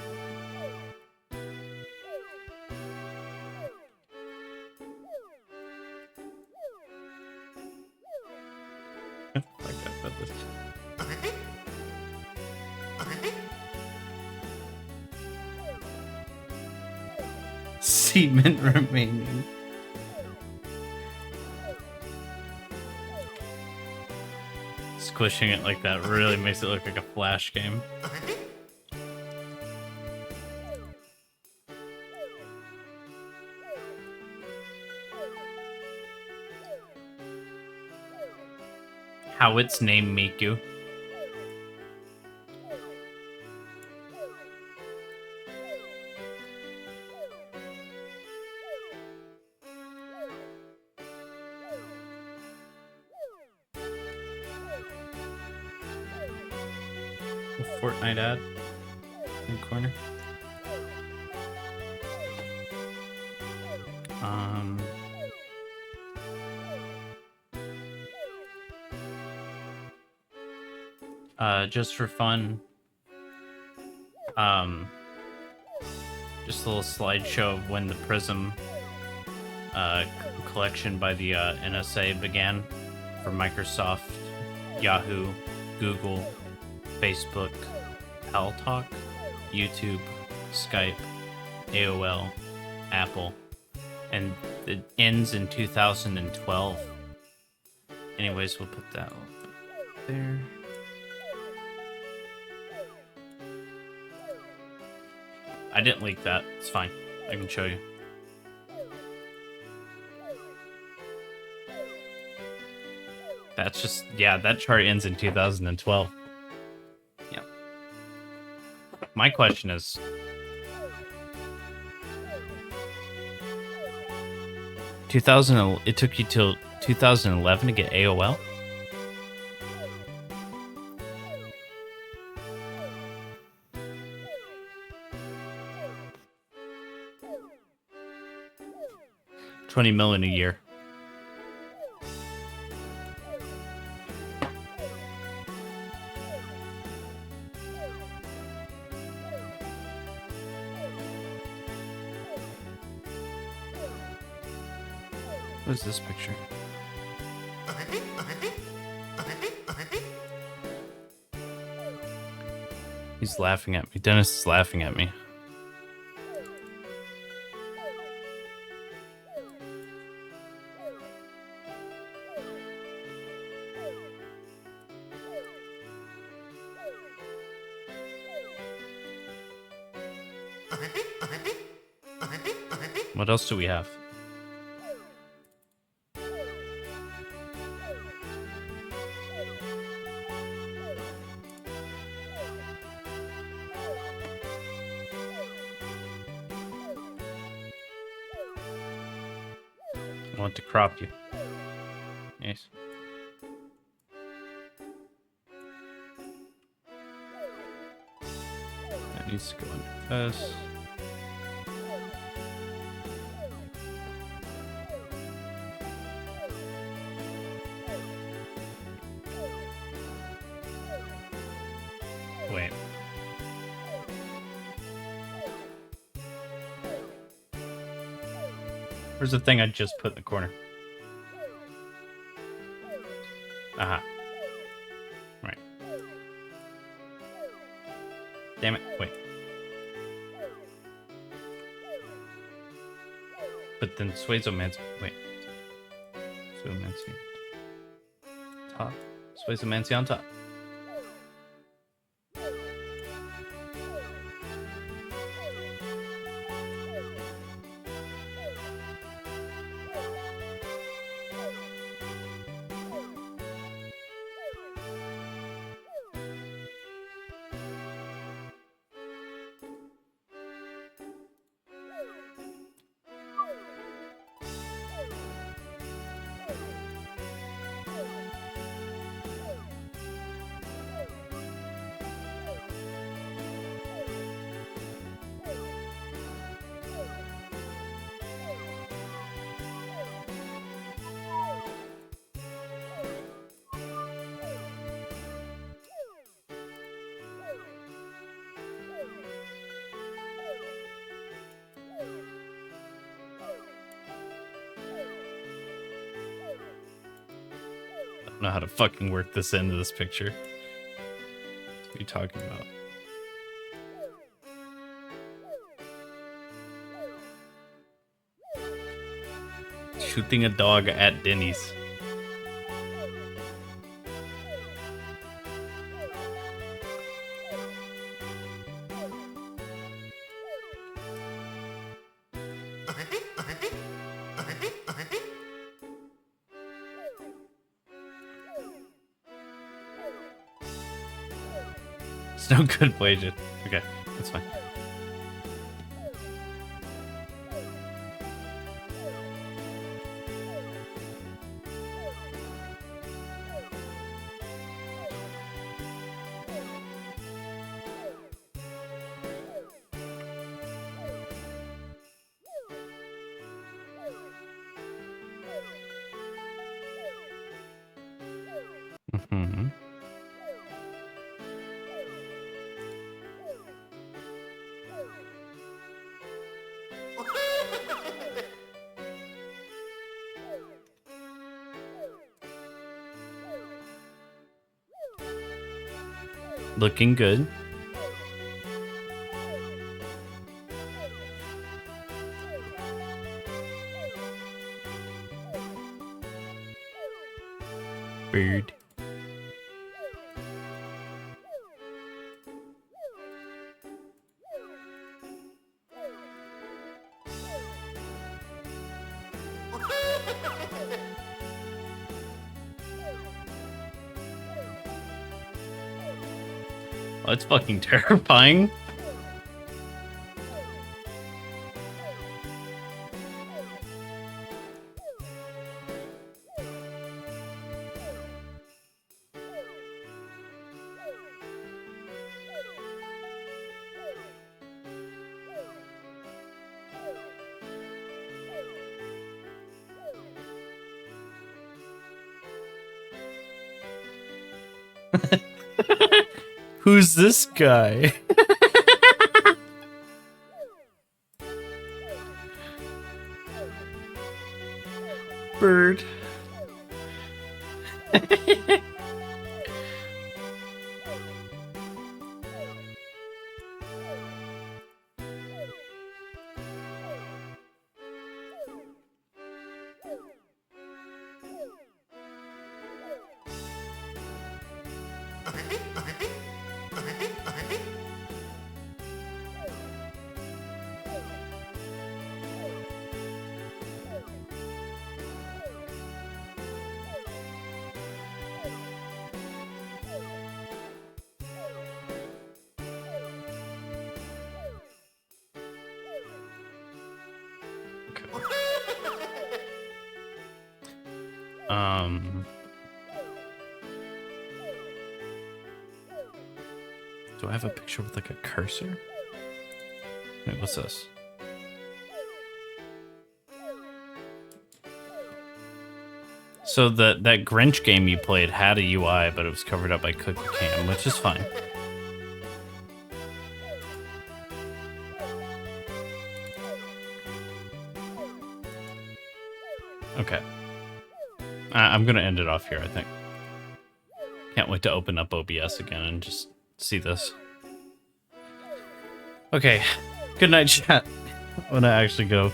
Like I put this. Semen remaining. Squishing it like that really makes it look like a Flash game. How it's named Miku. Fortnite ad in the corner. Just for fun, just a little slideshow of when the Prism collection by the NSA began for Microsoft, Yahoo, Google, Facebook, Paltalk, YouTube, Skype, AOL, Apple, and it ends in 2012. Anyways, we'll put that there. I didn't leak that. It's fine. I can show you. That's just, yeah, that chart ends in 2012. Yeah. My question is, it took you till 2011 to get AOL? $20 million a year. What is this picture? He's laughing at me. Dennis is laughing at me. What else do we have? I want to crop you. Yes. That needs to go under this. Wait. Where's the thing I just put in the corner? Aha. Right. Damn it. Wait. But then Suezomancy. Wait. Suezomancy. Top. Suezomancy on top. know how to fucking work this into this picture. What are you talking about? Shooting a dog at Denny's. It's no good, Blasian. Okay, that's fine. Mm-hmm. Looking good. Bird. Oh, it's fucking terrifying. Who's this guy? Bird. Do I have a picture with like a cursor? Wait, what's this? So that Grinch game you played had a UI, but it was covered up by Cookie Cam, which is fine. Okay. I'm gonna end it off here, I think. Can't wait to open up OBS again and just see this. Okay. Good night, chat. I'm gonna actually go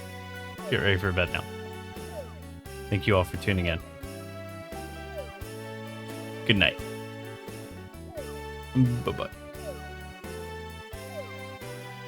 get ready for bed now. Thank you all for tuning in. Good night. Bye-bye.